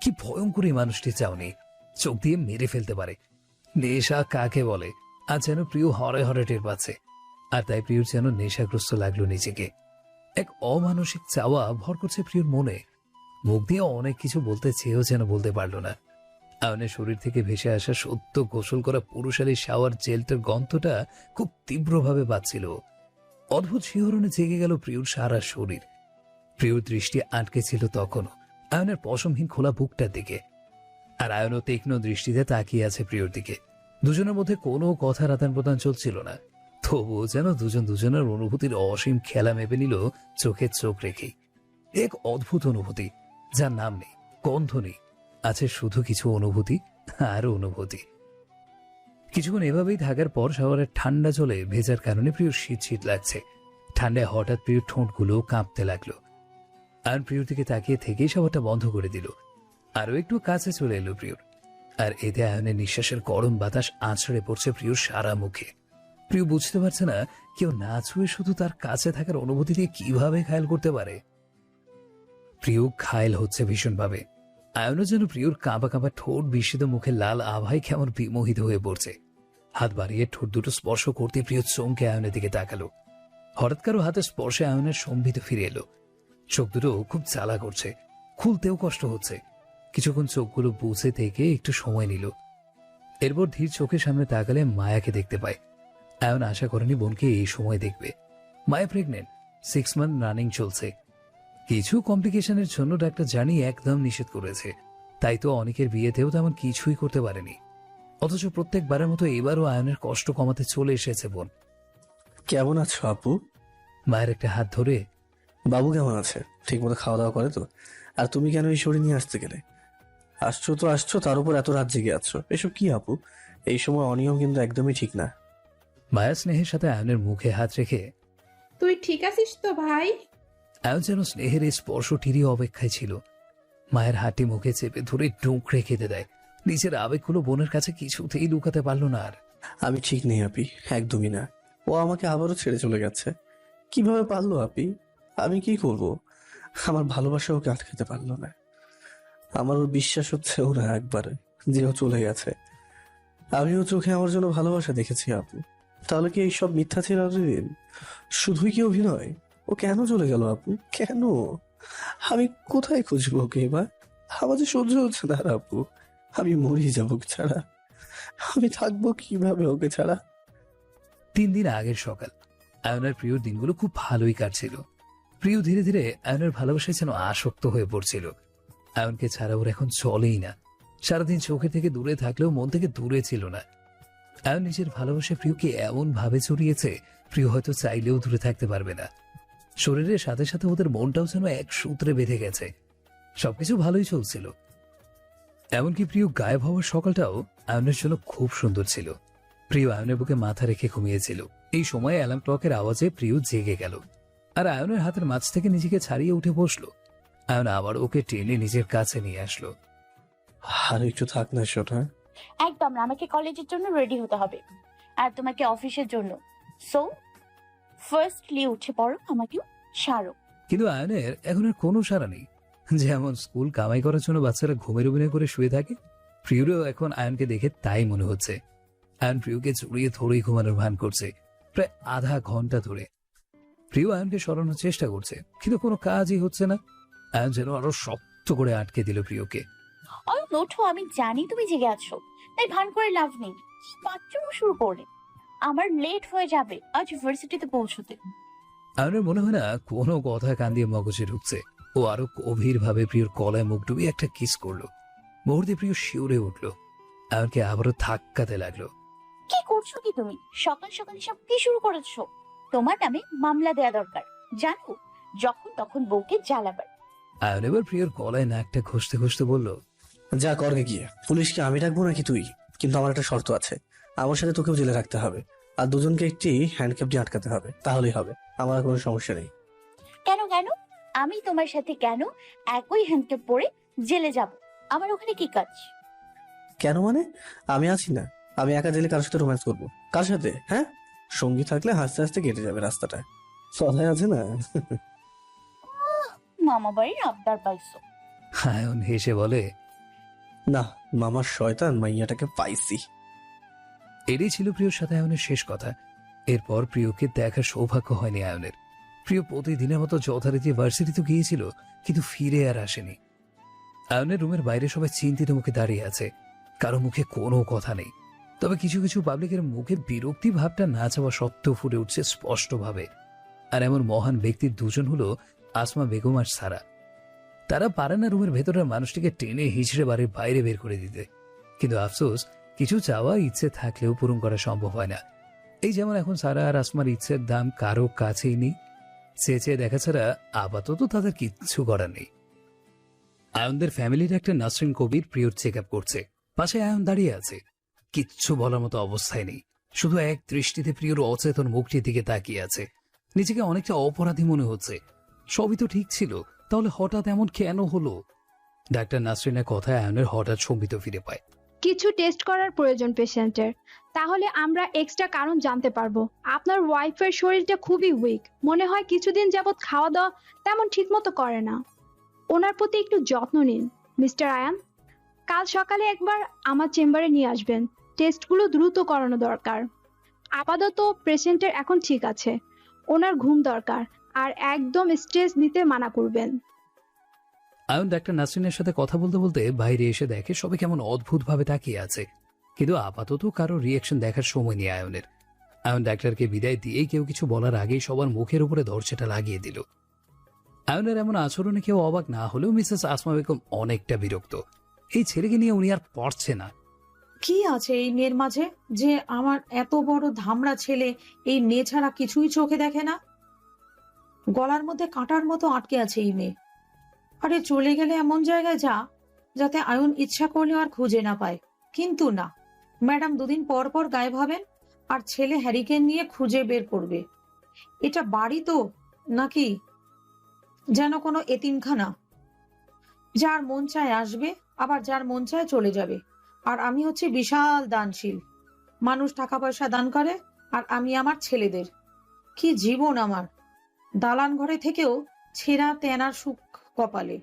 কি ভয়ঙ্কর এই মানুষটির চাউনি, চোখ দিয়ে মেরে ফেলতে পারে। নেশা কাকে বলে আজ যেন প্রিয় হরে হরে টের পাচ্ছে। আর তাই প্রিয়র যেন নেশাগ্রস্ত লাগলো নিজেকে। এক অমানসিক চাওয়া ভর করছে প্রিয়র মনে। মুখ দিয়ে অনেক কিছু বলতে চেয়েও যেন বলতে পারল না। আয়নের শরীর থেকে ভেসে আসা সদ্য গোসল করা পুরুষালী শাওয়ার জেলটার গন্ধটা খুব তীব্রভাবে বাজছিল। অদ্ভুত শিহরণে জেগে গেল প্রিয়র সারা শরীর। প্রিয়র দৃষ্টি আটকে ছিল তখনও আয়নের পশমহীন খোলা বুকটার দিকে। আর আয়নও তীক্ষ্ণ দৃষ্টিতে তাকিয়ে আছে প্রিয়র দিকে। দুজনের মধ্যে কোনো কথার আদান প্রদান চলছিল না, তবুও যেন দুজন দুজনের অনুভূতির অসীম খেলা মেপে নিল চোখে চোখ রেখেই। এক অদ্ভুত অনুভূতি যার নাম নেই, গন্ধ নেই, আছে শুধু কিছু অনুভূতি আর অনুভূতি। কিছুক্ষণ এভাবেই থাকার পর শাওয়ারের ঠান্ডা জলে ভেজার কারণে প্রিয় শীত শীত লাগছে। ঠান্ডায় হঠাৎ প্রিয় ঠোঁটগুলো কাঁপতে লাগলো। আর প্রিয়র দিকে তাকিয়ে থেকেই শাওয়ারটা বন্ধ করে দিল। আরো একটু কাছে চলে এলো প্রিয়র। আর এতে আয়নের নিঃশ্বাসের গরম বাতাস আছড়ে পড়ছে প্রিয়র সারা মুখে। প্রিয় বুঝতে পারছে না কেউ না ছুঁয়ে শুধু তার কাছে থাকার অনুভূতি দিয়ে কিভাবে ঘায়ল করতে পারে। প্রিয় ঘায়ল হচ্ছে ভীষণভাবে। আয়নও যেন প্রিয়র কাঁপা কাঁপা ঠোঁট বিস্মিত মুখে লাল আভায় কেমন বিমোহিত হয়ে পড়ছে। হাত বাড়িয়ে ঠোঁট দুটো স্পর্শ করতে প্রিয় চমকে আয়নের দিকে তাকালো। হঠাৎ কারো হাতের স্পর্শে আয়নের সম্বিত ফিরে এলো। চোখ দুটো খুব জ্বালা করছে, খুলতেও কষ্ট হচ্ছে। কিছুক্ষণ চোখগুলো বুঝে থেকে একটু সময় নিল। এরপর ধীর চোখের সামনে তাকালে মায়াকে দেখতে পায়। আয়ন আশা করেনি বোনকে এই সময় দেখবে। মায়া প্রেগনেন্ট, 6 মান্থ রানিং চলছে। কিছু কমপ্লিকেশনের জন্য ডাক্তার জানি একদম নিষেধ করেছে, তাই তো অনেকের বিয়েতেও তেমন কিছুই করতে পারেনি। অথচ প্রত্যেকবারের মতো এবারও আয়নের কষ্ট কমাতে চলে এসেছে বোন। কেমন আছো আপু? মায়ের একটা হাত ধরে, বাবু কেমন আছে? ঠিক মতো খাওয়া দাওয়া করে তো? আর তুমি কেন এই শরীর নিয়ে আসতে গেলে? আসছো তো আসছো, তার উপর এত রাত জেগে আছো, এসব কি আপু? এই সময় অনিয়ম কিন্তু একদমই ঠিক না। মায়া স্নেহের সাথে আয়নের মুখে হাত রেখে, তুই ঠিক আছিস তো ভাই? আয়ন যেন স্নেহের এই স্পর্শটিরই অপেক্ষায় ছিল। মায়ের হাতটি মুখে চেপে ধরে ডুঁকড়ে খেতে দেয়। নিজের আবেগগুলো বোনের কাছে কিছুতেই লুকাতে পারল না আর। আমি ঠিক নেই আপি, একদমই না। ও আমাকে আবারও ছেড়ে চলে গেছে। কিভাবে পারলো আপি? আমি কি করব? আমার ভালোবাসা ওকে আটকাতে পারলো না। আমার ওর বিশ্বাস হচ্ছে ওরা একবারে যে ও চলে গেছে। আমিও চোখে আমার জন্য ভালোবাসা দেখেছি আপু। তাহলে কি এইসব মিথ্যা ছিল এতদিন? শুধুই কি অভিনয়? ও কেন চলে গেল আপু? কেন? আমি কোথায় খুঁজবো ওকে এবার? আমার যে সহ্য হচ্ছে না আর আপু। আমি মরে যাবো ওকে ছাড়া। আমি থাকবো কিভাবে ওকে ছাড়া? 3 দিন আগের সকাল। আয়নের প্রিয় দিনগুলো খুব ভালোই কাটছিল। প্রিয় ধীরে ধীরে আয়নের ভালোবাসায় যেন আসক্ত হয়ে পড়ছিল। আয়নকে ছাড়া ওর এখন চলেই না। সারাদিন চোখে থেকে দূরে থাকলেও মন থেকে দূরে ছিল না। আয়ন নিজের ভালোবাসা প্রিয়কে এমন ভাবে জড়িয়েছে, প্রিয় হয়তো চাইলেও দূরে থাকতে পারবে না। শরীরের সাথে সাথে ওদের মনটাও যেন এক সূত্রে বেঁধে গেছে। সবকিছু ভালোই চলছিল। এমনকি প্রিয় গায়েব হওয়ার সকালটাও আয়নের জন্য খুব সুন্দর ছিল। প্রিয় আয়নের বুকে মাথা রেখে ঘুমিয়েছিল। এই সময় অ্যালার্ম ক্লকের আওয়াজে প্রিয় জেগে গেল আর আয়নের হাতের মাঝ থেকে নিজেকে ছাড়িয়ে উঠে বসলো। আয়ন আবার ওকে টেনে নিজের কাছে নিয়ে আসলো। আর একটু থাক না সোনা। একদম না, আমাকে কলেজের জন্য রেডি হতে হবে আর তোমাকে অফিসের জন্য। সো ফার্স্টলি উঠে পড়ো, আমাকেও সারো। কিন্তু আয়নের এখন আর কোনো সাড়া নেই। যেমন স্কুল কামাই করার জন্য বাচ্চারা ঘুমের অভিনয় করে শুয়ে থাকে, প্রিয়রও এখন আয়নকে দেখে তাই মনে হচ্ছে। আয়ন প্রিয়কে জড়িয়ে ধরেই ঘুমানোর ভান করছে প্রায় আধা ঘন্টা ধরে। প্রিয় আয়নকে সরানোর চেষ্টা করছে, কিন্তু কোনো কাজই হচ্ছে না। আয়ন যেন আরো শক্ত করে আটকে দিল প্রিয়কে। অয়ন ওঠো, আমি জানি তুমি জেগে আছো, তাই ভান করে লাভ নেই। বাথরুম শুরু করে আমার লেট হয়ে যাবে আজ ইউনিভার্সিটিতে পৌঁছতে। আয়নের মনে হয় না কোনো কথা কান দিয়ে মগজে ঢুকছে। ও আরো গভীর ভাবে প্রিয়র গলায় মুখ ডুবিয়ে একটা কিস করলো। মুহূর্তে প্রিয় শিউরে উঠলো। আয়নকে আবারও ধাক্কাতে লাগলো। কি করছো কি তুমি? সকাল সকাল সব কি শুরু করেছো? তোমার নামে মামলা দেয়া দরকার, জানো? যখন তখন বউকে জ্বালাবার। আয়ন এবার প্রিয়র গলায় নাকটা ঘষতে ঘষতে বলল, যা করগে গিয়ে। পুলিশকে আমি ডাকবো নাকি তুই? কিন্তু আমার একটা শর্ত আছে, আমার সাথে তোকেও জেলে রাখতে হবে, আর দুজনকে একটি হ্যান্ডক্যাপ দিয়ে আটকাতে হবে, তাহলেই হবে। আমার আর কোনো সমস্যা নেই। কেন কেন? আমি তোমার সাথে কেন একই হ্যান্ডক্যাপ পরে জেলে যাব? আমার ওখানে কি কাজ? কেন মানে? আমি আছি না? আমি একা জেলে কারোর সাথে রোম্যান্স করবো? কার সাথে? হ্যাঁ, সঙ্গী থাকলে হাসতে হাসতে কেটে যাবে রাস্তাটা। কথায় আছে না? মামা বাড়ির আবদার পাইছো? আয়ন হেসে বলে, না, মামার শয়তান মাইয়াটাকে পাইছি। এটাই ছিল প্রিয়র সাথে আয়নের শেষ কথা। এরপর প্রিয়কে দেখার সৌভাগ্য হয়নি আয়নের। প্রিয় প্রতিদিনের মতো যথারীতি ভার্সিটি তো গিয়েছিল, কিন্তু ফিরে আর আসেনি। আয়নের রুমের বাইরে সবাই চিন্তিত মুখে দাঁড়িয়ে আছে, কারো মুখে কোনো কথা নেই। তবে কিছু কিছু পাবলিকের মুখে বিরক্তি ভাবটা না চাওয়া সত্ত্বেও ফুটে উঠছে স্পষ্টভাবে। আর এমন মহান ব্যক্তির দুজন হলো আসমা বেগম আর সারা। তারা পারে না রুমের ভেতরের মানুষটিকে টেনে হিঁচড়ে বাড়ির বাইরে বের করে দিতে, কিন্তু আফসোস কিছু চাওয়া ইচ্ছে থাকলেও পূরণ করা সম্ভব হয় না। এই যেমন এখন সারা আর আসমার ইচ্ছের দাম কারো কাছেই নেই। চেয়ে চেয়ে দেখা ছাড়া আপাতত তাদের কিচ্ছু করার নেই। আয়নদের ফ্যামিলির একটা নাসরিন কবির প্রিয়র চেক আপ করছে। পাশে আয়ন দাঁড়িয়ে আছে, কিচ্ছু বলার মতো অবস্থায় নেই, শুধু এক দৃষ্টিতে প্রিয়র অচেতন মুখটির দিকে তাকিয়ে আছে। নিজেকে অনেকটা অপরাধী মনে হচ্ছে। সবই তো ঠিক ছিল, তাহলে হঠাৎ এমন কেন হলো? ডাক্তার নাসরিনের কথায় আয়নের হঠাৎ সম্বিত ফিরে পায়। কিছু টেস্ট করার প্রয়োজন পেশেন্টের, তাহলে আমরা এক্সট্রা কারণ জানতে পারবো। আপনার ওয়াইফের শরীরটা খুবই উইক, মনে হয় কিছুদিন যাবত খাওয়া দাওয়া তেমন ঠিক মতো করে না। ওনার প্রতি একটু যত্ন নিন মিস্টার আয়ান। কাল সকালে একবার আমার চেম্বারে নিয়ে আসবেন, টেস্টগুলো দ্রুত করানো দরকার। আপাতত পেশেন্টের এখন ঠিক আছে, ওনার ঘুম দরকার, আর একদম স্ট্রেস নিতে মানা করবেন। আয়ন ডাক্তার নাসরিনের সাথে কথা বলতে বলতে বাইরে এসে দেখে সবাই কেমন অদ্ভুত ভাবে তাকিয়ে আছে, কিন্তু আপাতত কারো রিয়েকশন দেখার সময় নেই আয়নের। আয়ন ডাক্তারকে বিদায় দিয়েই কেউ কিছু বলার আগেই সবার মুখের উপরে দরজাটা লাগিয়ে দিল। আয়নের এমন আচরণে কেউ অবাক না হলেও মিসেস আসমা বেগম অনেকটা বিরক্ত। এই ছেলেকে নিয়ে উনি আর পারছে না। কি আছে এই মেয়ের মাঝে যে আমার এত বড় ধামড়া ছেলে এই মেয়ে ছাড়া কিছুই চোখে দেখে না? গলার মধ্যে কাঁটার মতো আটকে আছে এই মেয়ে। আরে চলে গেলে এমন জায়গায় যা, যাতে আয়ন ইচ্ছা করলেও আর খুঁজে না পায়। কিন্তু না, ম্যাডাম দুদিন পর পর গায়েব হবেন আর ছেলে হ্যারিকেন নিয়ে খুঁজে বের করবে। এটা বাড়ি তো নাকি যেন কোনো এতিমখানা? যার মন চায় আসবে, আবার যার মন চায় চলে যাবে। আর আমি হচ্ছে বিশাল দানশীল মানুষ, টাকা পয়সা দান করে, আর আমি আমার ছেলেদের। কি জীবন আমার! দালান ঘরে থেকেও ছেঁড়া তেনার সুখ কপালে।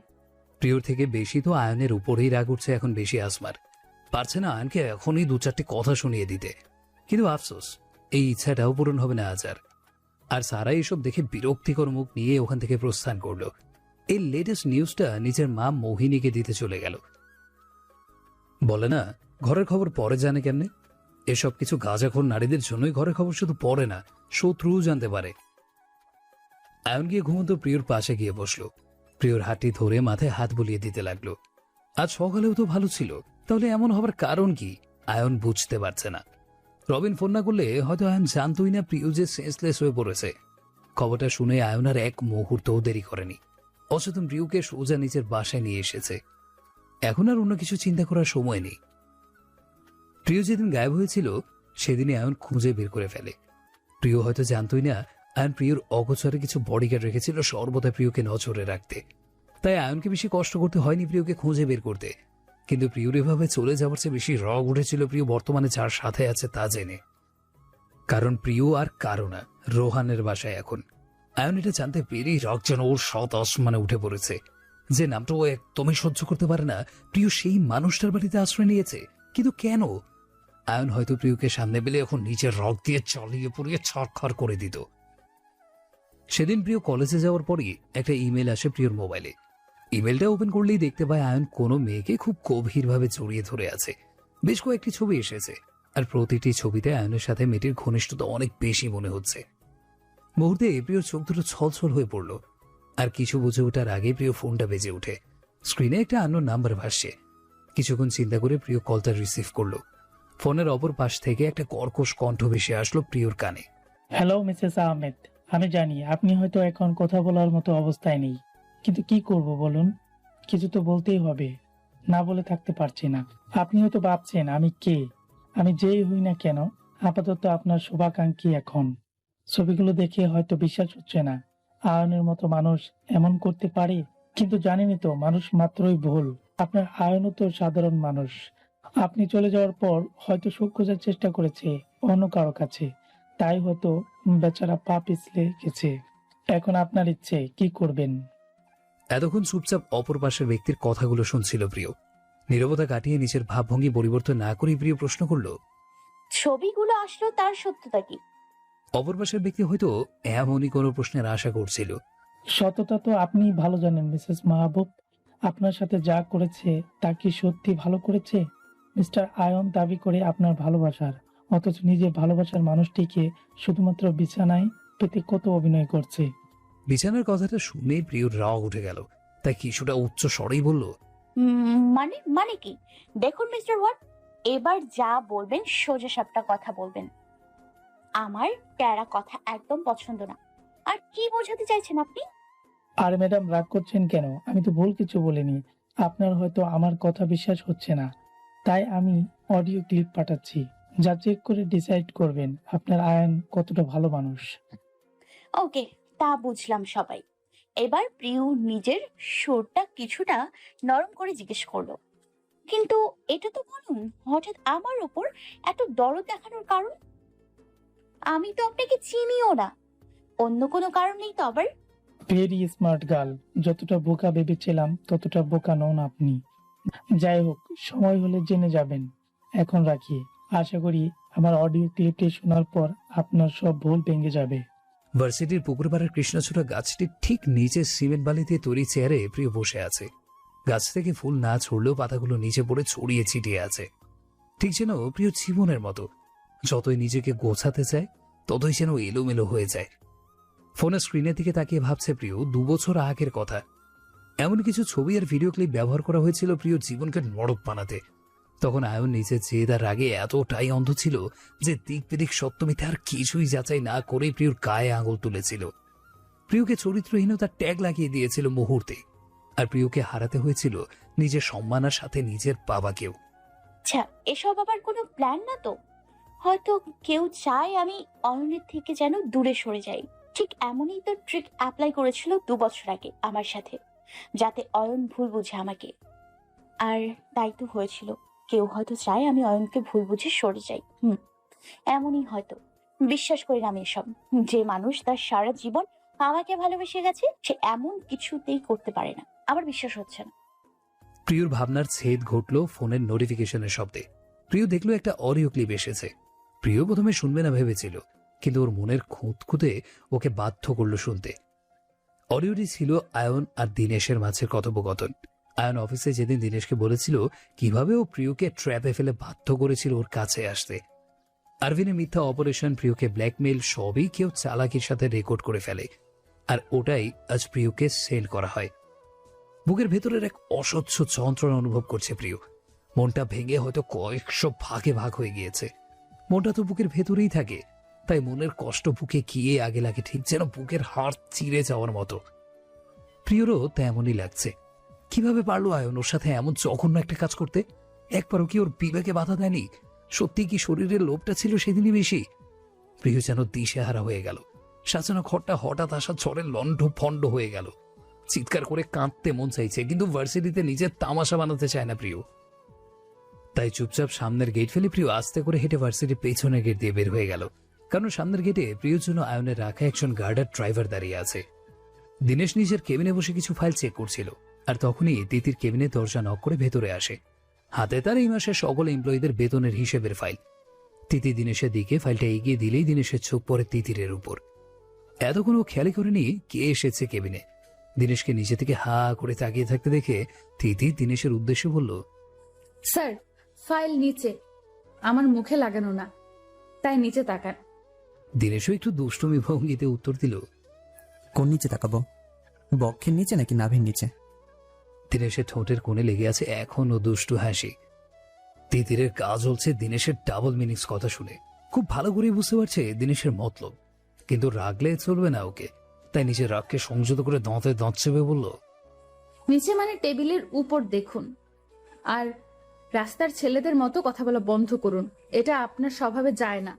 প্রিয়র থেকে বেশি তো আয়নের উপরেই রাগ উঠছে এখন বেশি আসমার। পারছে না আয়নকে এখনই দু চারটি কথা শুনিয়ে দিতে, কিন্তু আফসোস এই ইচ্ছাটাও পূরণ হবে না আজ আর সারা এসব দেখে বিরক্তিকর মুখ নিয়ে ওখান থেকে প্রস্থান করলো। এই লেটেস্ট নিউজটা নিজের মা মোহিনীকে দিতে চলে গেল। বলে না, ঘরের খবর পরে জানে কেমনে? এসব কিছু গাঁজাখোর নারীদের জন্যই ঘরের খবর শুধু পড়ে না, শত্রুও জানতে পারে। আয়ন গিয়ে ঘুমন্ত প্রিয়র পাশে গিয়ে বসলো। প্রিয়র হাতটি ধরে মাথায় হাত বুলিয়ে দিতে লাগলো। আজ সকালেও তো ভালো ছিল, তাহলে এমন হবার কারণ কি? আয়ন বুঝতে পারছে না। রবিন ফোন না করলে হয়তো আয়ন জানতই না প্রিয় যে সেন্সলেস হয়ে পড়েছে। খবরটা শুনে আয়ন আর এক মুহূর্তও দেরি করেনি, অচেতন প্রিয়কে সোজা নিজের বাসায় নিয়ে এসেছে। এখন আর অন্য কিছু চিন্তা করার সময় নেই। প্রিয় যেদিন গায়েব হয়েছিল সেদিনই আয়ন খুঁজে বের করে ফেলে। প্রিয় হয়তো জানতই না আয়ন প্রিয়র অগোচরে কিছু বডিগার্ড রেখেছিল সর্বদা প্রিয়কে নজরে রাখতে। তাই আয়নকে বেশি কষ্ট করতে হয়নি প্রিয়কে খুঁজে বের করতে। কিন্তু প্রিয়র এভাবে চলে যাওয়ার চেয়ে বেশি রগ উঠেছিল প্রিয় বর্তমানে যার সাথে আছে তা জেনে। কারণ প্রিয় আর কারো না, রোহানের বাসায় এখন। আয়ন এটা জানতে পেরেই রগ যেন ওর সৎ আসমানে উঠে পড়েছে। যে নামটা ও একদমই সহ্য করতে পারে না, প্রিয় সেই মানুষটার বাড়িতে আশ্রয় নিয়েছে। কিন্তু কেন? আয়ন হয়তো প্রিয়কে সামনে পেলে এখন নিজের রগ দিয়ে চালিয়ে পুড়িয়ে ছাড়খাড় করে দিত। সেদিন প্রিয় কলেজে যাওয়ার পরই একটা ইমেল আসে প্রিয়র মোবাইলে। ইমেলটা ওপেন করলেই দেখতে পায় আয়ন কোনো মেয়েকে খুব গভীরভাবে জড়িয়ে ধরে আছে। বেশ কয়েকটি ছবি এসেছে, আর প্রতিটি ছবিতে আয়নের সাথে মেয়েটির ঘনিষ্ঠতা অনেক বেশি মনে হচ্ছে। মুহূর্তে প্রিয়র চোখ দুটো ছলছল হয়ে পড়ল, আর কিছু বুঝে ওঠার আগে প্রিয় ফোনটা বেজে ওঠে। স্ক্রিনে একটা আননোন নাম্বার ভাসছে। কিছুক্ষণ চিন্তা করে প্রিয় কলটা রিসিভ করলো। ফোনের অপর পাশ থেকে একটা কর্কশ কণ্ঠ ভেসে আসলো প্রিয়র কানে। হ্যালো মিসেস আহমেদ, আমি জানি আপনি হয়তো এখন কথা বলার মতো অবস্থায় নেই, কিন্তু কি করব বলুন? কিছু তো বলতেই হবে, না বলে থাকতে পারছি না। আপনি হয়তো ভাবছেন আমি কে, আমি যেই হই না কেন আপাতত আপনার শুভাকাঙ্ক্ষী। এখন ছবিগুলো দেখে হয়তো বিশ্বাস হচ্ছে না আয়নের মতো মানুষ এমন করতে পারে, কিন্তু জানেনই তো মানুষ মাত্রই ভুল। আপনার আয়নও তো সাধারণ মানুষ। আপনি চলে যাওয়ার পর হয়তো সুখ খোঁজার চেষ্টা করেছে অন্য কারো কাছে, তাই হয়তো বেচারা পা পিছলে গেছে। এখন আপনার ইচ্ছে, কি করবেন? এতক্ষণ চুপচাপ অপর পাশের ব্যক্তির কথাগুলো শুনছিল প্রিয়। নীরবতা কাটিয়ে নিজের ভাবভঙ্গি পরিবর্তন না করে প্রিয় প্রশ্ন করলো, ছবিগুলো আসলো তার সত্যতা কি? অপর পাশের ব্যক্তি হয়তো এমনই কোনো প্রশ্নের আশা করছিল। সততা তো আপনি ভালো জানেন মিসেস মাহবুব। আপনার সাথে যা করেছে তা কি সত্যি ভালো করেছে? মিস্টার আয়ন দাবি করে আপনার ভালোবাসার, অথচ নিজের ভালোবাসার মানুষটিকে শুধুমাত্র বিছানায় পেতে কত অভিনয় করছে। বিছানার কথাটা শুনে প্রিয়র রাগ উঠে গেল। তাই কিছুটা উচ্চ স্বরেই বলল, মানে মানে কি? দেখুন মিস্টার ওয়াট, এবার যা বলবেন সোজা সাপটা কথা বলবেন। আমার ট্যারা কথা একদম পছন্দ না। আর কি বোঝাতে চাইছেন আপনি? আর ম্যাডাম রাগ করছেন কেন? আমি তো ভুল কিছু বলিনি। আপনার হয়তো আমার কথা বিশ্বাস হচ্ছে না, তাই আমি অডিও ক্লিপ পাঠাচ্ছি, যা চেক করে ডিসাইড করবেন আপনার আয়ন কতটা ভালো মানুষ। ওকে, তা বুঝলাম সবাই। এবার প্রিয় নিজের সুরটা কিছুটা নরম করে জিজ্ঞেস করলো, কিন্তু এটা তো বলুন, হঠাৎ আমার উপর এত দরদ দেখানোর কারণ? আমি তো আপনাকে চিনিও না, অন্য কোনো কারণ নেই তো আবার? ভেরি স্মার্ট গার্ল, যতটা বোকা ভেবেছিলাম ততটা বোকা নন আপনি। যাই হোক, সময় হলে জেনে যাবেন। এখন রাখি, আশা করি আমার অডিও ক্লিপটি শোনার পর আপনার সব ভুল ভেঙে যাবে। ভার্সিটির পুকুরপাড়ার কৃষ্ণচূড়া গাছটির ঠিক নিচে সিমেন্ট বালি দিয়ে তৈরি চেয়ারে প্রিয় বসে আছে। গাছ থেকে ফুল না ছড়লেও পাতাগুলো নিচে পড়ে ছড়িয়ে ছিটিয়ে আছে, ঠিক যেন প্রিয় জীবনের মতো। যতই নিজেকে গোছাতে চায় ততই যেন এলোমেলো হয়ে যায়। ফোনের স্ক্রিনের দিকে তাকিয়ে ভাবছে প্রিয় 2 বছর আগের কথা। এমন কিছু ছবি আর ভিডিও ক্লিপ ব্যবহার করা হয়েছিল প্রিয় জীবনকে নরক বানাতে। তখন আয়ন নিজের জেদার আগে এতটাই অন্ধ ছিল যে দিক বিদিক সত্য মিথ্যা আর কিছুই যাচাই না করে প্রিয়র গায়ে আঙুল তুলেছিল। প্রিয়কে চরিত্রহীনতার ট্যাগ লাগিয়ে দিয়েছিল মুহূর্তে, আর প্রিয়কে হারাতে হয়েছিল নিজের সম্মানের সাথে নিজের বাবাকেও। আচ্ছা, এসব আবার কোনো প্ল্যান না তো? হয়তো কেউ চায় আমি অয়নের থেকে যেন দূরে সরে যাই। ঠিক এমনই তো ট্রিক অ্যাপ্লাই করেছিল 2 বছর আগে আমার সাথে, যাতে অয়ন ভুল বুঝে আমাকে। আর তাই তো হয়েছিল। কেউ হয়তো চায় আমি অয়নকে ভুল বুঝে সরে যাই। এমনই হয়তো। বিশ্বাস করি না আমি এসব। যে মানুষ তার সারা জীবন আমাকে ভালোবেসে গেছে, সে এমন কিছুতেই করতে পারে না। আমার বিশ্বাস হচ্ছে না। প্রিয়র ভাবনার ছেদ ঘটল ফোনের নোটিফিকেশনের শব্দে। প্রিয় দেখলো একটা অডিও ক্লিপ এসেছে। প্রিয় প্রথমে শুনবে না ভেবেছিল, কিন্তু ওর মনের খুঁতখুঁতে ওকে বাধ্য করলো শুনতে। অডিওটি ছিল আয়ন আর দিনেশের মাঝে কথোপকথন। আয়ন অফিসে যেদিন দিনেশকে বলেছিল কিভাবে ও প্রিয়কে ট্র্যাপে ফেলে বাধ্য করেছিল ওর কাছে আসতে। আরভিনের মিথ্যা অপারেশন, প্রিয়কে ব্ল্যাকমেল, সবই কেউ চালাকির সাথে রেকর্ড করে ফেলে, আর ওটাই আজ প্রিয়কে সেন্ড করা হয়। বুকের ভেতরের এক অসহ্য যন্ত্রণা অনুভব করছে প্রিয়। মনটা ভেঙে হয়তো কয়েকশো ভাগে ভাগ হয়ে গিয়েছে। মনটা তো বুকের ভেতরেই থাকে, তাই মনের কষ্ট বুকে গিয়ে আগে লাগে, ঠিক যেন বুকের হাড় চিরে যাওয়ার মতো। প্রিয়রও তেমনই লাগছে। কিভাবে পারলো আয়ন ওর সাথে এমন জঘন্য একটা কাজ করতে? একবারও কি ওর বিবেকে বাধা দেয়নি? সত্যি কি শরীরের লোভটা ছিল সেদিনই বেশি? প্রিয় যেন দিশেহারা হয়ে গেল। সাজানো ঘরটা হঠাৎ আসা ঝড়ের লণ্ড ফণ্ড হয়ে গেল। চিৎকার করে কাঁদতে মন চাইছে, কিন্তু ভার্সিটিতে নিজের তামাশা বানাতে চায় না প্রিয়। তাই চুপচাপ সামনের গেট ফেলে প্রিয় আস্তে করে হেঁটে ভার্সিটির পেছনের গেট দিয়ে বের হয়ে গেল। কারণ সামনের গেটে প্রিয়র জন্য আয়নের রাখা একজন গার্ডার ড্রাইভার দাঁড়িয়ে আছে। দিনেশ নিজের কেবিনে বসে কিছু ফাইল চেক করছিল, আর তখনই তিতির কেবিনে দরজা নক করে ভেতরে আসে। হাতে তার এই মাসের সকল এমপ্লয়ীদের বেতনের হিসেবের ফাইল। তিতি দিনেশের দিকে ফাইলটা এগিয়ে দিলেই দিনেশের চোখ পড়ে তিতিরের উপর। এতক্ষণ ও খেয়ালই করেনি কে এসেছে কেবিনে। দিনেশকে নিচে থেকে হা করে তাকিয়ে থাকতে দেখে তিতি দিনেশের উদ্দেশ্যে বলল, স্যার, ফাইল নিচে, আমার মুখে লাগানো না, তাই নিচে তাকান। দিনেশও একটু দুষ্টুমি ভঙ্গিতে উত্তর দিল। কোন নিচে তাকাবো? বক্ষের নিচে নাকি নাভির নিচে? দিনেশের ঠোঁটের কোণে লেগে আছে এখনো দুষ্টু হাসি। তিতিরের গা জ্বলছে দিনেশের ডাবল মিনিংস কথা শুনে। খুব ভালো করে বুঝতে পারছে দিনেশের মতলব, কিন্তু রাগলে চলবে না ওকে। তাই নিজের রাগকে সংযত করে দাঁতে দাঁত চেপে বলল, নিচে মানে টেবিলের উপর দেখুন, আর রাস্তার ছেলেদের মতো কথা বলা বন্ধ করুন, এটা আপনার স্বভাবে যায় না।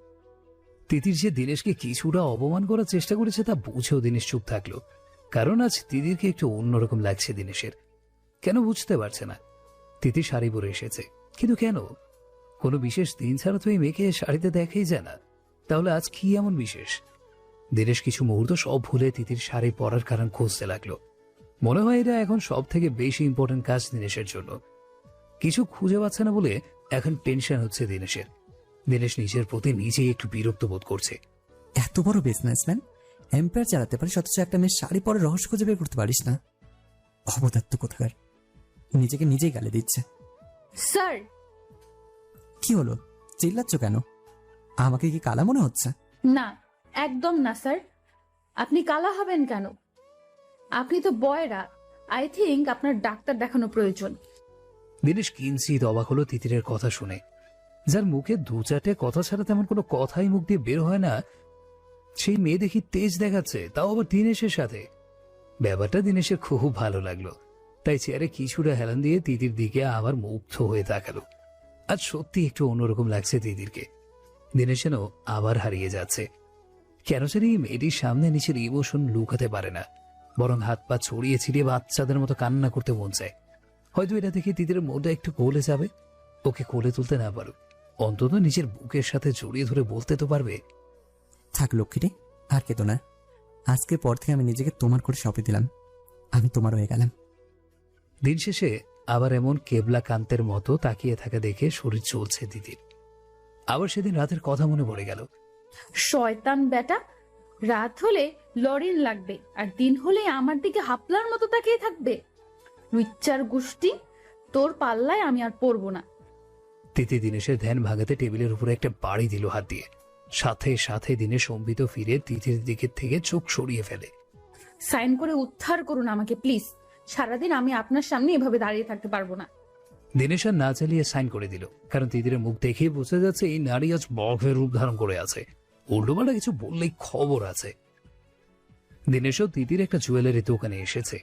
তিতির যে দিনেশকে কিছুটা অপমান করার চেষ্টা করেছে তা বুঝেও দিনেশ চুপ থাকলো। কারণ আজ তিতিরকে একটু অন্যরকম লাগছে দিনেশের। কেন বুঝতে পারছে না। তিতির শাড়ি পরে এসেছে, কিন্তু কেন? কোনো বিশেষ দিন ছাড়া তো এই মেয়েকে শাড়িতে দেখাই যায় না। তাহলে আজ কি এমন বিশেষ? দিনেশ কিছু মুহূর্ত সব ভুলে তিতির শাড়ি পরার কারণ খুঁজতে লাগলো। মনে হয় এটা এখন সব থেকে বেশি ইম্পর্টেন্ট কাজ দিনেশের জন্য। কিছু খুঁজে পাচ্ছে না বলে এখন টেনশন হচ্ছে দিনেশের। দিনেশ নিজের প্রতি নিজেই একটু বিরক্ত বোধ করছে। এত বড় বিজনেসম্যান এম্পায়ার চালাতে পারিস, অথচ একটা মেয়ের শাড়ি পরে রহস্য খুঁজে বের করতে পারিস না। অবদার্থ কোথাকার, নিজেকে নিজেই গালি দিচ্ছে। স্যার, কি হলো, চিল্লাচ্ছ কেন? আমাকে কি কালা মনে হচ্ছে? না, একদম না স্যার। আপনি কালা হবেন কেন? আপনি তো বয়রা। আই থিঙ্ক আপনার ডাক্তার দেখানো প্রয়োজন। দিনেশ কিঞ্চিত অবাক হলো তিতিরের কথা শুনে। যার মুখে দু চারটে কথা ছাড়া তেমন কোনো কথাই মুখ দিয়ে বের হয় না, সেই মেয়ে দেখি তেজ দেখাচ্ছে, তাও আবার দিনেশের সাথে। ব্যাপারটা দিনেশের খুব ভালো লাগলো। তাই চেয়ারে কিছুটা হেলান দিয়ে তিতির দিকে আবার মুগ্ধ হয়ে তাকালো। আজ সত্যি একটু অন্যরকম লাগছে তিতিরকে। দিনেশ যেন আবার হারিয়ে যাচ্ছে। কেন জানি মেয়েটির সামনে নিজের ইমোশন লুকাতে পারে না, বরং হাত পা ছড়িয়ে ছিড়িয়ে বাচ্চাদের মতো কান্না করতে মন চায়। হয়তো এটা দেখে তিতিরের মনটা একটু কোলে যাবে। ওকে কোলে তুলতে না পারুক, অন্তত নিজের বুকের সাথে জড়িয়ে ধরে বলতে তো পারবে, থাক লক্ষ্মীটি, আর কেতো না। আজকের পর থেকে আমি নিজেকে তোমার করে সঁপে দিলাম, আমি তোমার হয়ে গেলাম। দিন শেষে আবার এমন কেবলা কান্তের মতো তাকিয়ে থাকা দেখে শরীর চলছে দিদির। আবার সেদিন রাতের কথা মনে পড়ে গেল। শয়তান বেটা, রাত হলে লরিন লাগবে আর দিন হলে আমার দিকে হাপলার মতো তাকিয়ে থাকবে। লুচ্চার গোষ্ঠী, তোর পাল্লায় আমি আর পড়বো না। তিতি দিনেশের ধ্যান ভাঙাতে টেবিলের উপরে একটা বাড়ি দিল হাত দিয়ে। সাথে সাথে দিনেশ সম্বিত ফিরে তিতির দিকের থেকে চোখ সরিয়ে ফেলে। সাইন করে উদ্ধার করুন আমাকে প্লিজ। সারাদিন আমি আপনার সামনে এভাবে দাঁড়িয়ে থাকতে পারবো না। দিনেশ আর না চালিয়ে সাইন করে দিল, কারণ তিতিরের মুখ দেখেই বোঝা যাচ্ছে এই নারী আজ বকের রূপ ধারণ করে আছে। উল্টোপাল্টা কিছু বললেই খবর আছে। দিনেশও তিতির একটা জুয়েলারি দোকানে এসেছে।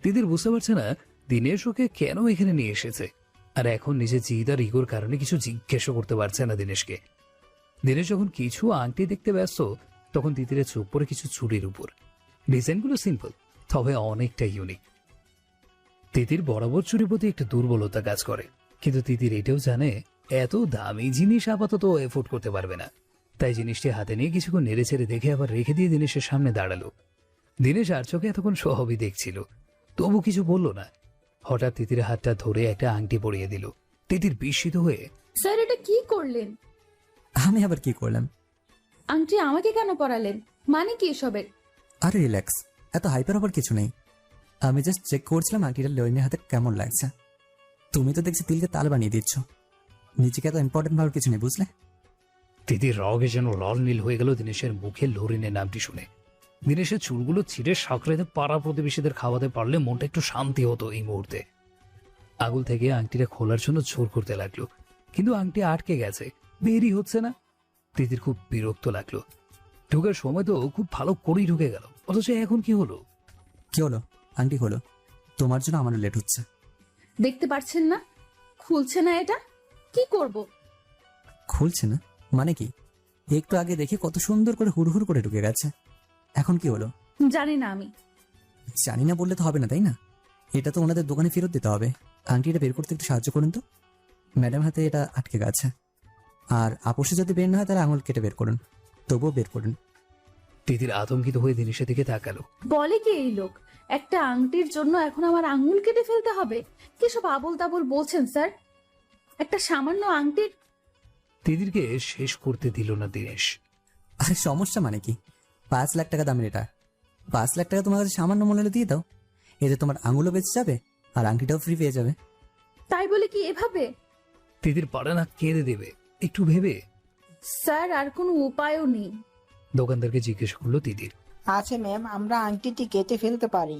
তিতির বুঝতে পারছে না দিনেশ ওকে কেন এখানে নিয়ে এসেছে, আর এখন নিজের জিদ আর ইগোর কারণে কিছু জিজ্ঞাসা করতে পারছে না দিনেশকে। দিনেশ যখন কিছু আংটি দেখতে ব্যস্ত, তখন তিতিরের চোখ পড়ে কিছু চুড়ির উপর। ডিজাইনগুলো সিম্পল, তবে অনেকটা ইউনিক। তিতির বরাবর চুরির প্রতি একটু দুর্বলতা কাজ করে, কিন্তু তিতির এটাও জানে এত দামি জিনিস আপাতত এফোর্ড করতে পারবে না। তাই জিনিসটি হাতে নিয়ে কিছুক্ষণ নেড়ে ছেড়ে দেখে আবার রেখে দিয়ে দিনেশের সামনে দাঁড়ালো। দিনেশ আর চোখে এতক্ষণ সহবই দেখছিল, তবু কিছু বলল না। হঠাৎ তিতির হাতটা ধরে একটা আংটি পরিয়ে দিল। তিতির বিস্মিত হয়ে, স্যার, এটা কি করলেন? আমি আবার কি করলাম? আংটি আমাকে কেন পরালেন? মানে কি এসবের? আরে রিল্যাক্স, এত হাইপার হবার কিছু নেই। আমি জাস্ট চেক করছিলাম আংটিটা লরিনের হাতে কেমন লাগছে। তুমি তো দেখছি তিলকে তাল বানিয়ে দিচ্ছ। নিজেকে এত ইম্পর্টেন্ট ভাবার কিছু নেই, বুঝলে? তিতির রগে যেন লাল নীল হয়ে গেল দিনেশের মুখে লরিনের নামটি শুনে। দিনেশের চুলগুলো ছিঁড়ে সাঁকড়াতে পাড়া প্রতিবেশীদের খাওয়াতে পারলে মনটা একটু শান্তি হতো এই মুহূর্তে। আঙুল থেকে আংটিটা খোলার জন্য জোর করতে লাগলো, কিন্তু আংটি আটকে গেছে, বেরই হচ্ছে না। তিতির খুব বিরক্ত লাগলো। ঢোকার সময় তো খুব ভালো করেই ঢুকে গেল, অথচ এখন কি হলো? কি হলো? আংটি হলো, তোমার জন্য আমারও লেট হচ্ছে। দেখতে পাচ্ছেন না খুলছে না? এটা কি করব? খুলছে না মানে কি? একটু আগে দেখি কত সুন্দর করে হুড়হুড় করে ঢুকে গেছে, এখন কি হলো? জানি না আমি। জানি না বললে তো হবে না, তাই না? এটা তো ওনাদের দোকানে ফেরত দিতে হবে। আংটিটা বের করতে একটু সাহায্য করুন তো। ম্যাডাম হাতে এটা আটকে গেছে, আর আপোষে যদি বের না হয় তাহলে আঙুল কেটে বের করুন, তবুও বের করুন। তিতির আতঙ্কিত হয়ে দিনেশের দিকে তাকালো। বলে কি এই লোক? একটা আংটির জন্য এখন আমার আঙ্গুল কেটে ফেলতে হবে? কি সব আবোল তাবোল বলছেন স্যার? একটা সামান্য আংটির। তিতিরকে শেষ করতে দিল না দিনেশ। আরে সমস্যা মানে কি? 5 লাখ টাকা দামের এটা। 5 লাখ টাকা তোমার কাছে সামান্য মনে হলে দিয়ে দাও। এতে তোমার আঙুলও বেঁচে যাবে আর আংটিটাও ফ্রি পেয়ে যাবে। তাই বলে কি এভাবে? তিতির পারে না কেঁদে দেবে, একটু ভেবে স্যার, আর কোনো উপায়ও নেই। দোকানদারকে জিজ্ঞেস করলো তিতির। আছে ম্যাম, আমরা আংটিটি কেটে ফেলতে পারি।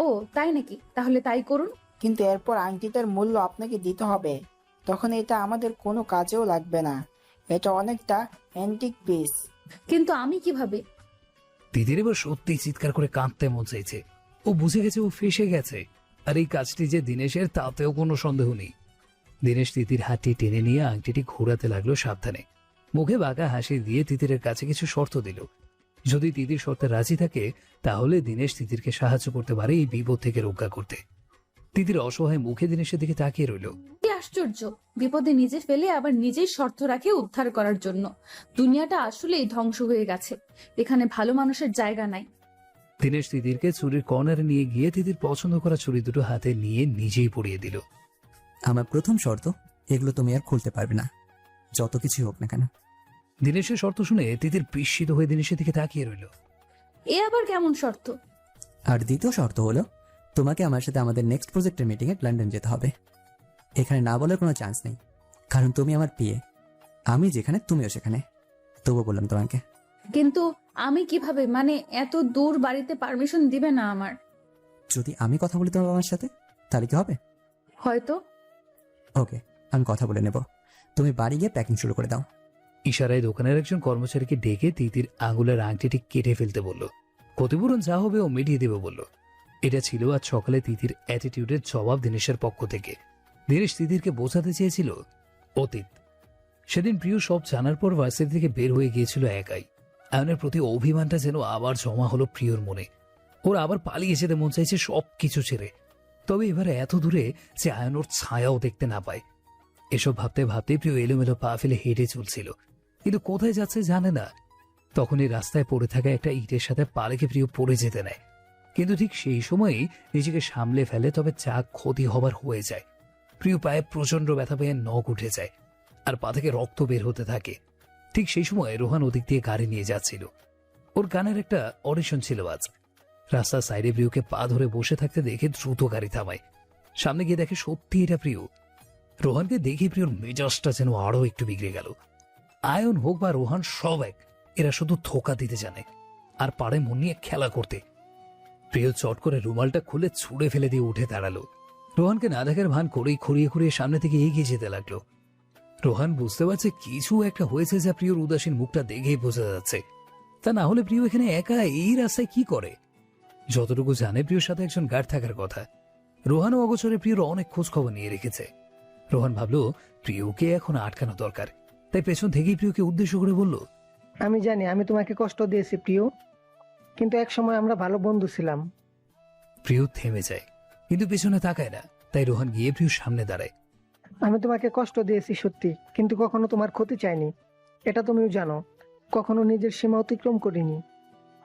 ও তাই নাকি? তাহলে তাই করুন। কিন্তু এরপর আংটিটার মূল্য আপনাকে দিতে হবে। তখন এটা আমাদের কোনো কাজেও লাগবে না। এটা অনেকটা অ্যান্টিক পিস। কিন্তু আমি কিভাবে? তিতির এবার সত্যি চিৎকার করে কাঁদতে মন চাইছে। ও বুঝে গেছে ও ফেসে গেছে, আর এই কাজটি যে দিনেশের তাতেও কোনো সন্দেহ নেই। দিনেশ তিতির হাতটি টেনে নিয়ে আংটিটি ঘোরাতে লাগলো সাবধানে। মুখে বাঁকা হাসি দিয়ে তিতিরের কাছে কিছু শর্ত দিল। যদি তিতির শর্তে রাজি থাকে তাহলে দিনেশ তিতিরকে সাহায্য করতে পারে এই বিপদ থেকে রক্ষা করতে। তিতির অসহায় মুখে দিনেশের দিকে তাকিয়ে রইল। কি আশ্চর্য, বিপদে নিজে ফেলে আবার নিজেই শর্ত রাখে উদ্ধার করার জন্য। দুনিয়াটা আসলেই ধ্বংস হয়ে গেছে, এখানে ভালো মানুষের জায়গা নাই। দিনেশ তিতিরকে ছুরির কর্নারে নিয়ে গিয়ে তিতির পছন্দ করা ছুরি দুটো হাতে নিয়ে নিজেই পরিয়ে দিল। আমার প্রথম শর্ত, এগুলো তুমি আর খুলতে পারবে না, যত কিছুই হোক না কেন। দিনেশের শর্ত শুনে তিতির বিস্মিত হয়ে দিনেশের দিকে তাকিয়ে রইল। এ আবার কেমন শর্ত? আর দ্বিতীয় শর্ত হলো, তোমাকে আমার সাথে আমাদের নেক্সট প্রজেক্টের মিটিংয়ে লন্ডন যেতে হবে। এখানে না বলার কোনো চান্স নেই, কারণ তুমি আমার পিএ। আমি যেখানে তুমিও সেখানে। তবুও বললাম তোমাকে। কিন্তু আমি কিভাবে, মানে এত দূর বাড়িতে পারমিশন দিবে না আমার? যদি আমি কথা বলি তোমার আমার সাথে, তাহলে কি হবে? হয়তো। ওকে, আমি কথা বলে নেব। তুমি বাড়ি গিয়ে প্যাকিং শুরু করে দাও। ইশারায় দোকানের একজন কর্মচারীকে ডেকে তিতির আঙুলের আংটিটি কেটে ফেলতে বলল। ক্ষতিপূরণ যা হবে ও মিটিয়ে দেবে বলল। এটা ছিল আজ সকালে তিতির অ্যাটিটিউডের জবাব দিনেশের পক্ষ থেকে। দিনেশ তিতিরকে বোঝাতে চেয়েছিল অতীত। সেদিন প্রিয় সব জানার পর ভার্সিটি থেকে বের হয়ে গিয়েছিল একাই। আয়নের প্রতি অভিমানটা যেন আবার জমা হলো প্রিয়র মনে। ওর আবার পালিয়ে যেতে মন চাইছে সবকিছু ছেড়ে, তবে এবারে এত দূরে যে আয়ন ওর ছায়াও দেখতে না পায়। এসব ভাবতে ভাবতে প্রিয় এলোমেলো পা ফেলে হেঁটে চলছিল, কিন্তু কোথায় যাচ্ছে জানে না। তখনই রাস্তায় পড়ে থাকা একটা ইটের সাথে পা রেখে প্রিয় পড়ে যেতে নেয়, কিন্তু ঠিক সেই সময়ই নিজেকে সামলে ফেলে, তবে যা ক্ষতি হবার হয়ে যায়। প্রিয় পায়ে প্রচন্ড ব্যথা পেয়ে নখ উঠে যায় আর পা থেকে রক্ত বের হতে থাকে। ঠিক সেই সময় রোহান ওদিক দিয়ে গাড়ি নিয়ে যাচ্ছিল। ওর গানের একটা অডিশন ছিল আজ। রাস্তার সাইডে প্রিয়কে পা ধরে বসে থাকতে দেখে দ্রুত গাড়ি থামায়। সামনে গিয়ে দেখে সত্যি এটা প্রিয়। রোহানকে দেখে প্রিয়র মেজাজটা যেন আরো একটু বিগড়ে গেল। আয়ন হোক বা রোহান সব এক, এরা শুধু ধোঁকা দিতে জানে আর পারে মন নিয়ে খেলা করতে। প্রিয় চট করে রুমালটা খুলে ছুঁড়ে ফেলে দিয়ে উঠে দাঁড়ালো। রোহানকে না দেখার ভান করেই খুঁড়িয়ে খুঁড়িয়ে সামনে থেকে এগিয়ে যেতে লাগলো। রোহান বুঝতে পারছে কিছু একটা হয়েছে, যা প্রিয়র উদাসীন মুখটা দেখেই বোঝা যাচ্ছে। তা না হলে প্রিয় এখানে একা এই রাস্তায় কি করে? যতটুকু জানে প্রিয়র সাথে একজন গার্ড থাকার কথা। রোহানও অগোচরে প্রিয়র অনেক খোঁজ খবর নিয়ে রেখেছে। রোহান ভাবলো প্রিয়কে এখন আটকানো দরকার, তাই পেছন থেকেই প্রিয়কে উদ্দেশ্য করে বলল, আমি জানি আমি তোমাকে কষ্ট দিয়েছি প্রিয়, কিন্তু এক সময় আমরা ভালো বন্ধু ছিলাম। প্রিয় থেমে যায়, কিন্তু পেছনে তাকায় না। তাই রোহান গিয়ে প্রিয়র সামনে দাঁড়ায়। আমি তোমাকে কষ্ট দিয়েছি সত্যি, কিন্তু কখনো তোমার ক্ষতি চাইনি, এটা তুমিও জানো। কখনো নিজের সীমা অতিক্রম করিনি।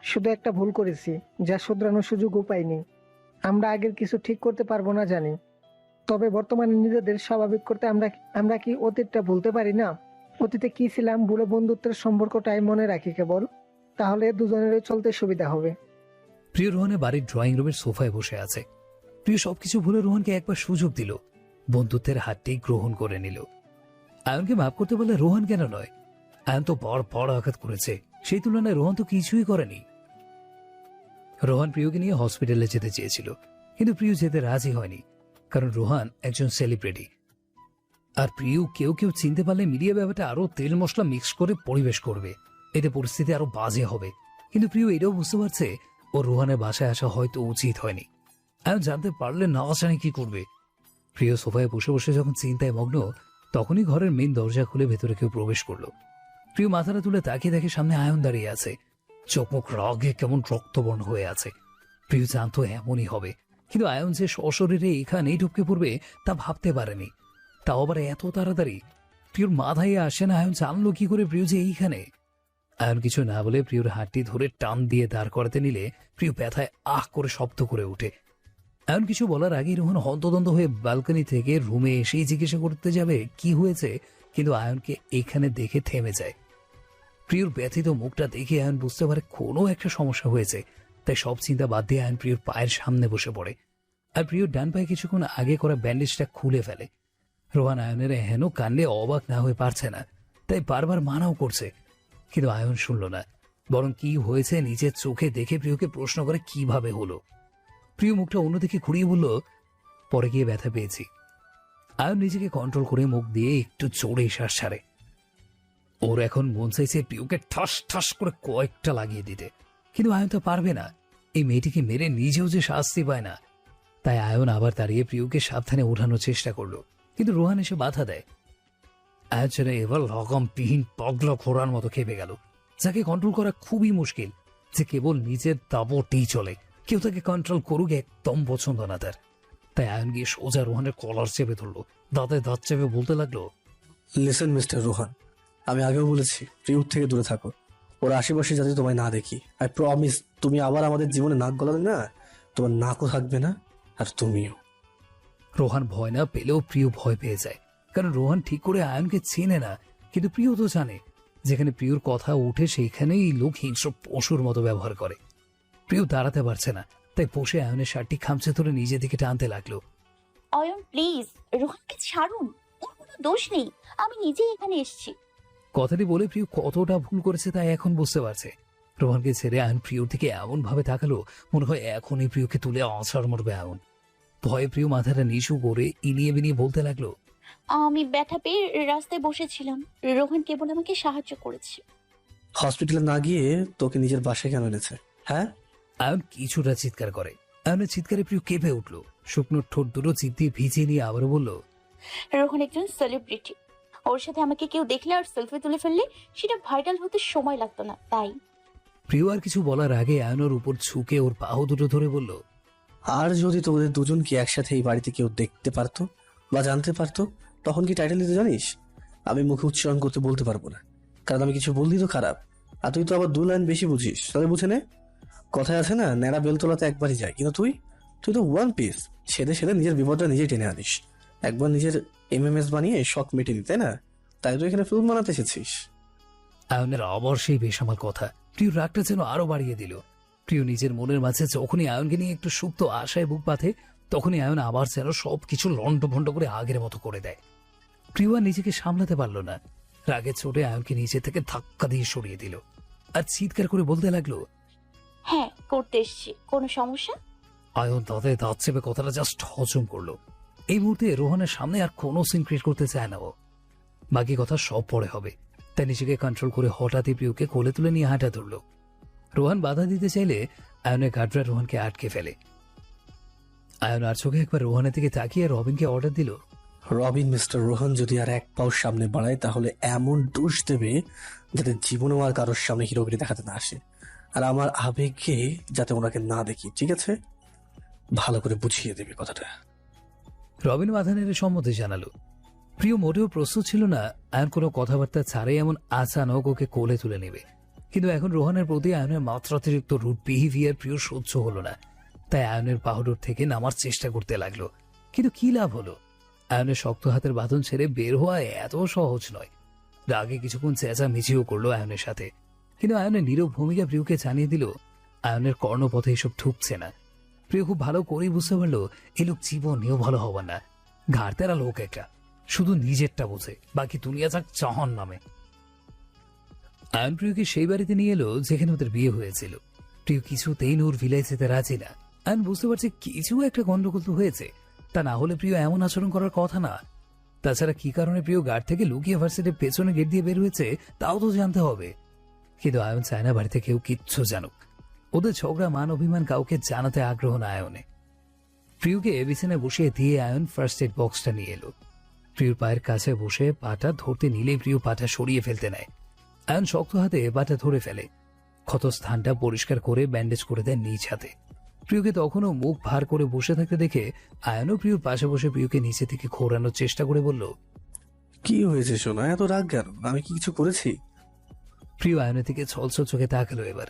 শুধু একটা ভুল করেছি, যা শুধরানোর সুযোগও পাইনি। আমরা আগের কিছু ঠিক করতে পারবো না জানি, তবে বর্তমানে নিজেদের স্বাভাবিক করতে আমরা কি অতীতটা ভুলতে পারি না? অতীতে কি ছিলাম বলে বন্ধুত্বের সম্পর্কটাই মনে রাখি কেবল, তাহলে দুজনেরই চলতে সুবিধা হবে। প্রিয় রোহানের বাড়ির ড্রয়িং রুমের সোফায় বসে আছে। প্রিয় সবকিছু ভুলে রোহানকে একবার সুযোগ দিল, বন্ধুত্বের হাতটি গ্রহণ করে নিল। আয়নকে মাফ করতে বলে রোহান কেন নয়? আয়ন তো বড় আঘাত করেছে, সেই তুলনায় রোহান তো কিছুই করেনি। রোহান প্রিয়কে নিয়ে হসপিটালে যেতে চেয়েছিল, কিন্তু প্রিয় যেতে রাজি হয়নি, কারণ রোহান একজন সেলিব্রিটি। আর প্রিয় কেউ চিনতে পারলে মিডিয়া ব্যাপারটা আরো তেল মশলা মিক্স করে পরিবেশ করবে, এতে পরিস্থিতি আরো বাজে হবে। কিন্তু প্রিয় এটাও বুঝতে পারছে ও রোহানের বাসায় আসা হয়তো উচিত হয়নি। আয়ন জানতে পারলে না জানি কি করবে। প্রিয় সোফায় বসে বসে যখন চিন্তায় মগ্ন, তখনই ঘরের মেইন দরজা খুলে ভেতরে কেউ প্রবেশ করলো। প্রিয় মাথাটা তুলে তাকিয়ে দেখে সামনে আয়ন দাঁড়িয়ে আছে, চোখ মুখ রাগে কেমন রক্তবর্ণ হয়ে আছে। প্রিয় জানতো এমনই হবে, কিন্তু আয়ন যে সশরীরে এখানেই ঢুকে পড়বে তা ভাবতে পারেনি, তাও আবার এত তাড়াতাড়ি। প্রিয়র মাথায় আসে না আয়ন জানলো কি করে প্রিয় যে এইখানে। আয়ন কিছু না বলে প্রিয়র হাতটি ধরে টান দিয়ে দাঁড় করাতে নিলে প্রিয় ব্যথায় আহ করে শব্দ করে ওঠে। আয়ন কিছু বলার আগেই রোহন হন্তদন্ত হয়ে ব্যালকনি থেকে রুমে এসেই জিজ্ঞাসা করতে যাবে কি হয়েছে, কিন্তু আয়নকে এখানে দেখে থেমে যায়। প্রিয়র ব্যথিত মুখটা দেখে আয়ন বুঝতে পারে কোনো একটা সমস্যা হয়েছে, তাই সব চিন্তা বাদ দিয়ে আয়ন প্রিয়র পায়ের সামনে বসে পড়ে। আর প্রিয় ডান পায়ে কিছুক্ষণ আগে করা ব্যান্ডেজটা খুলে ফেলে। রোহান আয়নের হেন কাণ্ডে অবাক না হয়ে পারছে না, তাই বারবার মানাও করছে, কিন্তু আয়ন শুনল না, বরং কি হয়েছে নিজের চোখে দেখে প্রিয়কে প্রশ্ন করে কিভাবে হলো। প্রিয় মুখটা অন্যদিকে ঘুরিয়ে বলল, পরে গিয়ে ব্যথা পেয়েছি। আয়ন নিজেকে কন্ট্রোল করে মুখ দিয়ে একটু জোরে শ্বাস ছাড়ে। ওর এখন মন চাইছে প্রিয়কে ঠাস ঠাস করে কয়েকটা লাগিয়ে দিতে, কিন্তু আয়ন তো পারবে না। এই মেয়েটিকে মেরে নিজেও যে শাস্তি পায় না। তাই আয়ন আবার দাঁড়িয়ে প্রিয়কে সাবধানে ওঠানোর চেষ্টা করলো, কিন্তু রোহান এসে বাধা দেয়। আয়ন ছেড়ে এবার লগামবিহীন পাগলা ঘোড়ার মতো খেপে গেল, যাকে কন্ট্রোল করা খুবই মুশকিল, যে কেবল নিজের দাপটেই চলে। কেউ তাকে কন্ট্রোল করুক একদম পছন্দ না তার। তাই আয়ন গিয়ে সোজা রোহানের কলার চেপে ধরলো, দাঁতে দাঁত চেপে বলতে লাগলো, লিসেন মিস্টার রোহান, আমি আগেও বলেছি প্রিয়র থেকে দূরে থাকো। ওর আশেপাশে যাতে তোমায় না দেখি। আই প্রমিস, তুমি আবার আমাদের জীবনে নাক গলালে না, তোমার নাকও থাকবে না, আর তুমিও। রোহান ভয় না পেলেও প্রিয় ভয় পেয়ে যায়, কারণ রোহান ঠিক করে আয়নকে চেনে না। কিন্তু প্রিয় তো জানে, যেখানে প্রিয়র কথা উঠে সেইখানেই এই লোক হিংস্র পশুর মতো ব্যবহার করে। প্রিয় দাঁড়াতে পারছে না, তাই বসে আয়নের শার্টটি খামচে ধরে নিজের দিকে টানতে লাগলো। অয়ন প্লিজ, রোহানকে ছাড়ুন, ওর কোনো দোষ নেই, আমি নিজেই এখানে এসেছি। কথাটি বলে প্রিয় কতটা ভুল করেছে তাই এখন বুঝতে পারছে। রোহানকে ছেড়ে আয়ন প্রিয়র দিকে এমন ভাবে তাকালো, মনে হয় এখনই প্রিয়কে তুলে আছাড় মারবে আয়ন। ভয়ে প্রিয় মাথাটা নিচু করে ইনিয়ে বিনিয়ে বলতে লাগলো, আমি ব্যথা পেয়ে রাস্তায় বসেছিলাম, রোহান কেবল আমাকে সাহায্য করেছে। হসপিটালে না গিয়ে তোকে নিজের বাসায় কেন এনেছে? হ্যাঁ। আয়ন কিছুটা চিৎকার করে। আয়নের চিৎকারে প্রিয় কেঁপে উঠলো, শুকনো ঠোঁট দুটো চিপ দিয়ে ভিজিয়ে নিয়ে আবারও বলল, রোহান একজন সেলিব্রিটি, ওর সাথে আমাকে কেউ দেখলে আর সেলফি তুলে ফেললে সেটা ভাইরাল হতে সময় লাগতো না, তাই। প্রিয় আর কিছু বলার আগে আয়নের উপর ঝুঁকে ওর বাহু দুটো ধরে বলল, আর যদি তোদের দুজনকে একসাথে এই বাড়িতে কেউ দেখতে পারতো বা জানতে পারতো, তখন কি টাইটেল দিতে জানিস? আমি মুখে উচ্চারণ করতে বলতে পারবো না, কারণ আমি কিছু বললি তো খারাপ। আর তুই তো আবার 2 লাইন বেশি বুঝিস, তাহলে বুঝে নে। কথায় আছে না, ন্যাড়া বেলতলাতে একবারই যায়, কিন্তু তুই তো 1 পিস। সেদে সেদে নিজের বিপদটা নিজেই টেনে আনিস। একবার নিজের MMS বানিয়ে শখ মেটে দিতে না, তাই তো এখানে ফিল্ম বানাতে এসেছিস। আয়নের আবার সেই বেসামাল কথা প্রিয় রাগটা যেন আরো বাড়িয়ে দিল। প্রিয় নিজের মনের মাঝে যখনই আয়নকে নিয়ে একটু সুপ্ত আশায় বুক বাঁধে, তখনই আয়ন আবার যেন সবকিছু লন্ডভন্ড করে আগের মতো করে দেয়। প্রিয় আর নিজেকে সামলাতে পারল না, রাগের চোটে আয়নকে নিচে থেকে ধাক্কা দিয়ে সরিয়ে দিল আর চিৎকার করে বলতে লাগলো, হ্যাঁ করতে এসছি, কোনো সমস্যা? আয়ন দাঁতে দাঁত চেপে কথাটা জাস্ট হজম করলো। এই মুহূর্তে রোহানের সামনে আর কোনো সিন ক্রিয়েট করতে চায় না ও। বাকি কথা সব পরে হবে, তাই নিজেকে কন্ট্রোল করে হঠাৎই প্রিয়কে কোলে তুলে নিয়ে হাঁটা ধরল। রোহান বাধা দিতে চাইলে আয়নের গার্ডরা রোহানকে আটকে ফেলে। আয়ন আর চোখে একবার রোহানের দিকে তাকিয়ে রবিনকে অর্ডার দিল, রবিন, মিস্টার রোহান যদি আর 1 পাও সামনে বাড়ায়, তাহলে এমন দোষ দেবে যাতে জীবনেও আর কারোর সামনে হিরোগিরি দেখাতে না আসে। আর আমার আবেগকে যাতে ওনাকে না দেখি, ঠিক আছে? ভালো করে বুঝিয়ে দেবে কথাটা। রবিন মাথা নেড়ে সম্মতি জানালো। প্রিয় মোটেও প্রস্তুত ছিল না আয়ন কোনো কথাবার্তা ছাড়াই এমন আচানক ওকে কোলে তুলে নেবে, কিন্তু এখন রোহানের প্রতি আয়নের মাত্রাতিরিক্ত রুট বিহেভিয়ার প্রিয় সহ্য হলো না। তাই আয়নের পাহাড় থেকে নামার চেষ্টা করতে লাগলো, কিন্তু কি লাভ হলো? আয়নের শক্ত হাতের বাঁধন ছেড়ে বের হওয়া এত সহজ নয়। রাগে কিছুক্ষণ চেঁচামেচিও করলো আয়নের সাথে, কিন্তু আয়নের নীরব ভূমিকা প্রিয়কে জানিয়ে দিল আয়নের কর্ণপথে এসব ঢুকছে না। প্রিয় খুব ভালো করেই বুঝতে পারলো এই লোক জীবনেও ভালো হবার না, ঘাড়তেরা লোক একটা, শুধু নিজেরটা বোঝে, বাকি দুনিয়া যাক চাহন নামে। আয়ন প্রিয়কে সেই বাড়িতে নিয়ে এলো যেখানে ওদের বিয়ে হয়েছিল। প্রিয় কিছুতেই নূর ভিলায় যেতে রাজি না। আয়ন বুঝতে পারছে কিছু একটা গন্ডগোল তো হয়েছে, তা না হলে প্রিয় এমন আচরণ করার কথা না। তাছাড়া কি কারণে প্রিয় গার্ড থেকে লুকিয়ে ভার্সিটির পেছনে গেট দিয়ে বের হয়েছে তাও তো জানতে হবে। কিন্তু আয়ন চায় না বাড়িতে কেউ কিচ্ছু জানুক। ওদের ঝগড়া মান অভিমান কাউকে জানাতে আগ্রহ না আয়নে। প্রিয়কে বিছানায় বসিয়ে দিয়ে আয়ন ফার্স্ট এড বক্সটা নিয়ে এলো। প্রিয়র পায়ের কাছে বসে পাটা ধরতে নিলেই প্রিয় পাটা সরিয়ে ফেলতে নেয়। আয়ন শক্ত হাতে পাটা ধরে ফেলে, ক্ষত স্থানটা পরিষ্কার করে ব্যান্ডেজ করে দেয় নিজ হাতে। প্রিয়কে তখনও মুখ ভার করে বসে থাকতে দেখে আয়নও প্রিয়র পাশে বসে প্রিয়কে নিচে থেকে ঘোরানোর চেষ্টা করে বলল, কি হয়েছে সোনা, এত রাগ কেন? আমি কি কিছু করেছি? প্রিয় আয়নের দিকে ছলছল চোখে তাকালো। এবার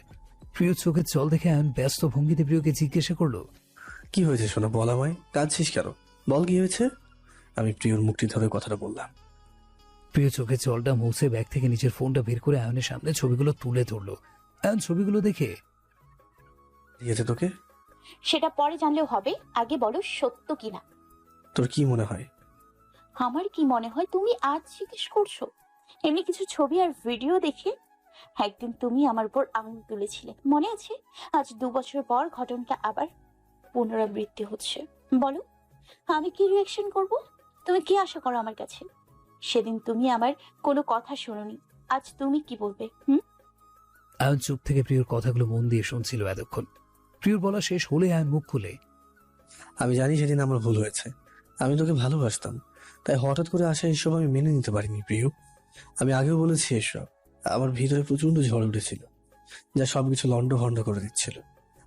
প্রিয় চোখের জল দেখে আয়ন ব্যস্ত ভঙ্গিতে প্রিয়কে জিজ্ঞাসা করলো, কি হয়েছে সোনা, বল আমায়। কাঁদছিস কেন? বল কি হয়েছে। আমি প্রিয়র মুখটি ধরে কথাটা বললাম। প্রিয় চোখের জলটা মুছে ব্যাগ থেকে নিজের ফোনটা বের করে আয়নের সামনে ছবিগুলো তুলে ধরলো। আয়ন ছবিগুলো দেখে, দিয়েছে তোকে? সেটা পরে জানলেও হবে, আগে বলো সত্য কিনা। তোর কি মনে হয়? আমার কি মনে হয় তুমি আজ জিজ্ঞেস করছো? এমনি কিছু ছবি আর ভিডিও দেখে। একদিন তুমি আমার উপর আঙুল তুলেছিলে, মনে আছে? আজ 2 বছর পর ঘটনাটা আবার পুনরাবৃত্তি হচ্ছে। বলো আমি কি রিয়াকশন করব? তুমি কি আশা করো আমার কাছে? সেদিন তুমি আমার কোনো কথা শোনোনি, আজ তুমি কি বলবে? আয়ন চুপ থেকে প্রিয়র কথাগুলো মন দিয়ে শুনছিল এতক্ষণ। প্রিয়র বলা শেষ হলে আয়ন মুখ খুলে, আমি জানি সেদিন আমার ভুল হয়েছে। আমি তোকে ভালোবাসতাম, তাই হঠাৎ করে আসা এসব আমি মেনে নিতে পারিনি প্রিয়। আমি আগেও বলেছি এসব। আমার ভিতরে প্রচন্ড ঝড় উঠেছিল, যা সবকিছু লন্ডভন্ড করে দিচ্ছিল।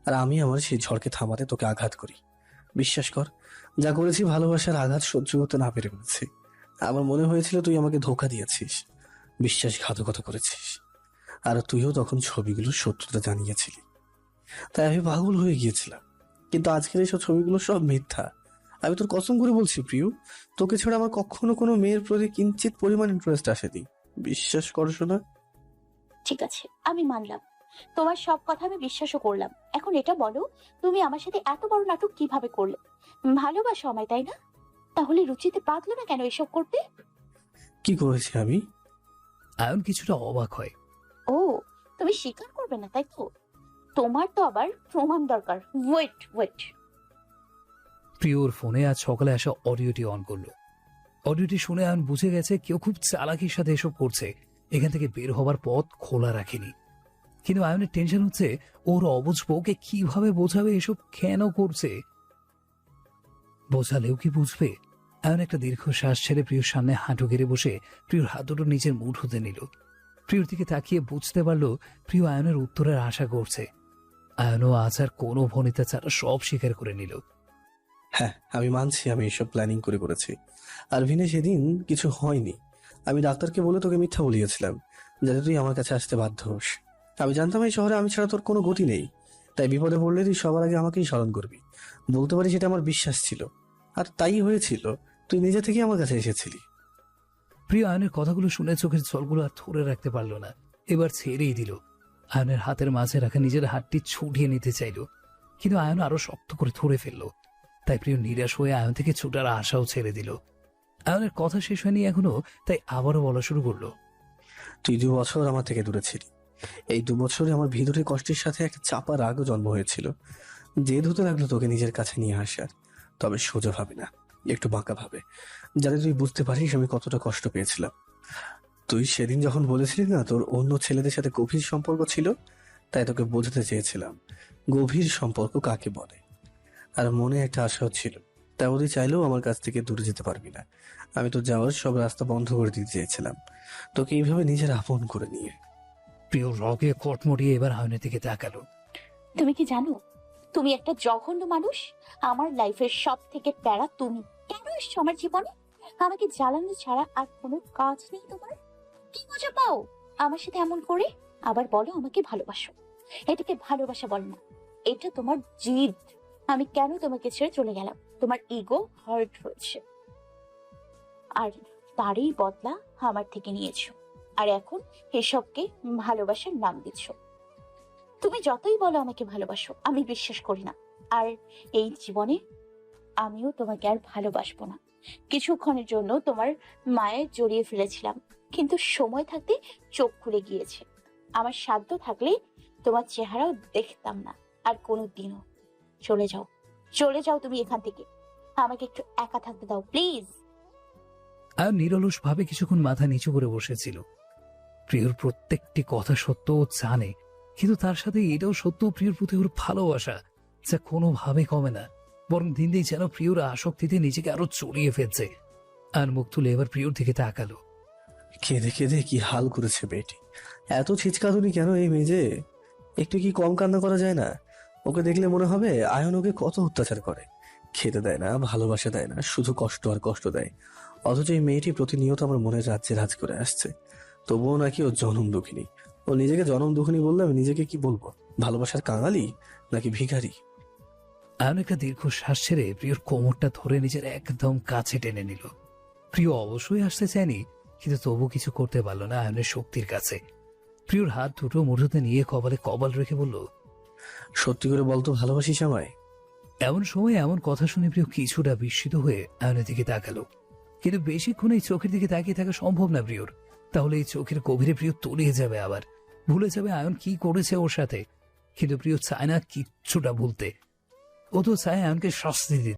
আর আমি আমার সেই ঝড়কে থামাতে তোকে আঘাত করি। বিশ্বাস কর, যা করেছি ভালোবাসার আঘাত সহ্য করতে না পেরে করেছি। আমার মনে হয়েছিল তুই আমাকে ধোঁকা দিয়েছিস, বিশ্বাসঘাতকতা করেছিস, আর তুইও তখন ছবিগুলোর সত্যতা জানিয়েছিলি। তাই আমি পাগল হয়ে গিয়েছিলাম। কিন্তু আজকের এইসব ছবিগুলো সব মিথ্যা। আমি তোর কসম করে বলছি প্রিয়, তোকে ছাড়া আমার কখনো কোনো মেয়ের প্রতি কিঞ্চিত পরিমাণ ইন্টারেস্ট আসেনি। বিশ্বাস করো শোনা। ঠিক আছে, আমি মানলাম, তোমার সব কথা আমি বিশ্বাসও করলাম। এখন এটা বলো, তুমি আমার সাথে এত বড় নাটক কিভাবে করলে? ভালোবাসো আমায়, তাই না? তাহলে রুচিতে পাতলো না কেন এসব করতে? কি করেছি আমি? আয়ন কিছুটা অবাক হয়। ও, তুমি স্বীকার করবে না তাই তো? তোমার তো আবার প্রমাণ দরকার। ওয়েট। প্রিয়র ফোনে আজ সকালে আসা অডিওটি অন করলো। অডিওটি শুনে আয়ন বুঝে গেছে কেউ খুব চালাকির সাথে এসব করছে, এখান থেকে বের হবার পথ খোলা রাখেনি। কিন্তু আয়নের টেনশন হচ্ছে ওর অবুঝ বউকে কিভাবে বোঝাবে, এসব কেন করছে। বোঝালেও কি বুঝবে? আয়ন একটা দীর্ঘ শ্বাস ছেড়ে প্রিয়র সামনে হাঁটু গেড়ে বসে প্রিয়র হাত দুটো নিজের মুঠোতে নিল। প্রিয়র দিকে তাকিয়ে বুঝতে পারলো প্রিয় আয়নের উত্তরের আশা করছে। আয়নও আজ আর কোনো ভনিতা ছাড়া সব স্বীকার করে নিল। হ্যাঁ, আমি মানছি আমি এসব প্ল্যানিং করে করেছি। আর ভিনে সেদিন কিছু হয়নি। আমি ডাক্তারকে বলে তোকে মিথ্যা বলিয়েছিলাম, যাতে তুই আমার কাছে আসতে বাধ্য হোস। আমি জানতাম এই শহরে আমি ছাড়া তোর কোনো গতি নেই, তাই বিপদে পড়লে তুই সবার আগে আমাকেই স্মরণ করবি। বলতে পারি সেটা আমার বিশ্বাস ছিল, আর তাই হয়েছিল। তুই নিজে থেকে আমার কাছে এসেছিলি। প্রিয় আয়নের কথাগুলো শুনে চোখের জলগুলো আর ধরে রাখতে পারল না, এবার ছেড়েই দিল। আয়নের হাতের মাঝে রাখা নিজের হাতটি ছুটিয়ে নিতে চাইল, কিন্তু আয়ন আরো শক্ত করে ধরে ফেলল। তাই প্রিয় নিরাশ হয়ে আয়ন থেকে ছুটার আশাও ছেড়ে দিল। আয়নের কথা শেষ হয়নি এখনো, তাই আবারও বলা শুরু করলো, তুই 2 বছর আমার থেকে দূরে ছিলি। এই 2 বছরে আমার ভিতরে কষ্টের সাথে একটা চাপা রাগও জন্ম হয়েছিল। জেদ হতে লাগলো তোকে নিজের কাছে নিয়ে আসার, তবে সোজা ভাবে না, একটু বাঁকা ভাবে, যাতে তুই বুঝতে পারিস আমি কতটা কষ্ট পেয়েছিলাম। তুই সেদিন যখন বলেছিলি না তোর অন্য ছেলেদের সাথে গভীর সম্পর্ক ছিল, তাই তোকে বোঝাতে চেয়েছিলাম গভীর সম্পর্ক কাকে বলে। আর মনে একটা আশাও ছিল, তাই ওদের চাইলেও আমার কাছ থেকে দূরে যেতে পারবি না। আমি তো যাওয়ার সব রাস্তা বন্ধ করে দিতে চেয়েছিলাম, তোকে এইভাবে নিজের আপন করে নিয়ে। প্রিয় রগে কটমটিয়ে এবার আয়নের দিকে তাকালো। তুমি কি জানো তুমি একটা জঘন্য মানুষ? আমার লাইফের সব থেকে প্যারা তুমি। কেন এসছো আমার জীবনে? আমাকে জ্বালানো ছাড়া আর কোনো কাজ নেই তোমার? কি মজা পাও আমার সাথে এমন করে? আবার বলো আমাকে ভালোবাসো। এটাকে ভালোবাসা বল না, এটা তোমার জিদ। আমি কেন তোমাকে ছেড়ে চলে গেলাম? তোমার ইগো হার্ট হয়েছে, আর তারই বদলা আমার থেকে নিয়েছো। আর এখন এসবকে ভালোবাসার নাম দিচ্ছ। তুমি যতই বলো আমাকে ভালোবাসো, আমি বিশ্বাস করি না। আর এই জীবনে আমিও তোমাকে আর ভালোবাসবো না। কিছুক্ষণের জন্য তোমার মায়ে জড়িয়ে ফেলেছিলাম, কিন্তু সময় থাকতে চোখ খুলে গিয়েছে। আমার সাধ্য থাকলে তোমার চেহারাও দেখতাম না আর কোনো দিনও। চলে যাও তুমি এখান থেকে। আমাকে একটু একা থাকতে দাও প্লিজ। আয়ন নিরলস ভাবে কিছুক্ষণ মাথা নিচু করে বসেছিল। প্রিয়র প্রত্যেকটি কথা সত্য ও জানে, কিন্তু তার সাথে এটাও সত্য প্রিয়র প্রতি ওর ভালোবাসা যা কোনোভাবে কমে না, বরং দিন দিন যেন প্রিয়র আসক্তিতে নিজেকে আরো জড়িয়ে ফেলছে। আর মুখ তুলে এবার প্রিয়র দিকে তাকালো। কেঁদে কেঁদে কি হাল করেছে মেয়েটি। এত ছিচকাতুনি কেন এই মেয়ে? একটু কি কম কান্না করা যায় না? ওকে দেখলে মনে হবে আয়ন ওকে কত অত্যাচার করে। খেতে দেয় না, ভালোবাসা দেয় না, শুধু কষ্ট আর কষ্ট দেয়। অথচ এই মেয়েটি প্রতিনিয়ত আমার মনে রাজ্যে রাজ করে আসছে। তবুও নাকি ও জনম দুঃখিনী। ও নিজেকে জনম দুঃখিনী বললে আমি নিজেকে কি বলবো? ভালোবাসার কাঙালি নাকি ভিখারি? আয়ন একটা দীর্ঘ শ্বাস ছেড়ে প্রিয়র কোমরটা ধরে নিজের একদম কাছে টেনে নিল। প্রিয় অবশ্যই আসতে চায়নি, কিন্তু তবু কিছু করতে পারল না আয়নের শক্তির কাছে। প্রিয়র হাত দুটো মুঠোতে নিয়ে কপালে কপাল রেখে বলল, সত্যি করে বলতো ভালোবাসিস আমায়? এমন সময় এমন কথা শুনে প্রিয় কিছুটা বিস্মিত হয়ে আয়নের দিকে তাকালো। কিন্তু বেশিক্ষণ এই চোখের দিকে তাকিয়ে থাকা সম্ভব না প্রিয়র। তাহলে এই চোখের গভীরে প্রিয় তলিয়ে যাবে, আবার ভুলে যাবে আয়ন কি করেছে ওর সাথে। কিন্তু প্রিয় চায় না কিচ্ছুটা ভুলতে। ও তো চায় আয়নকে শাস্তি দিতে।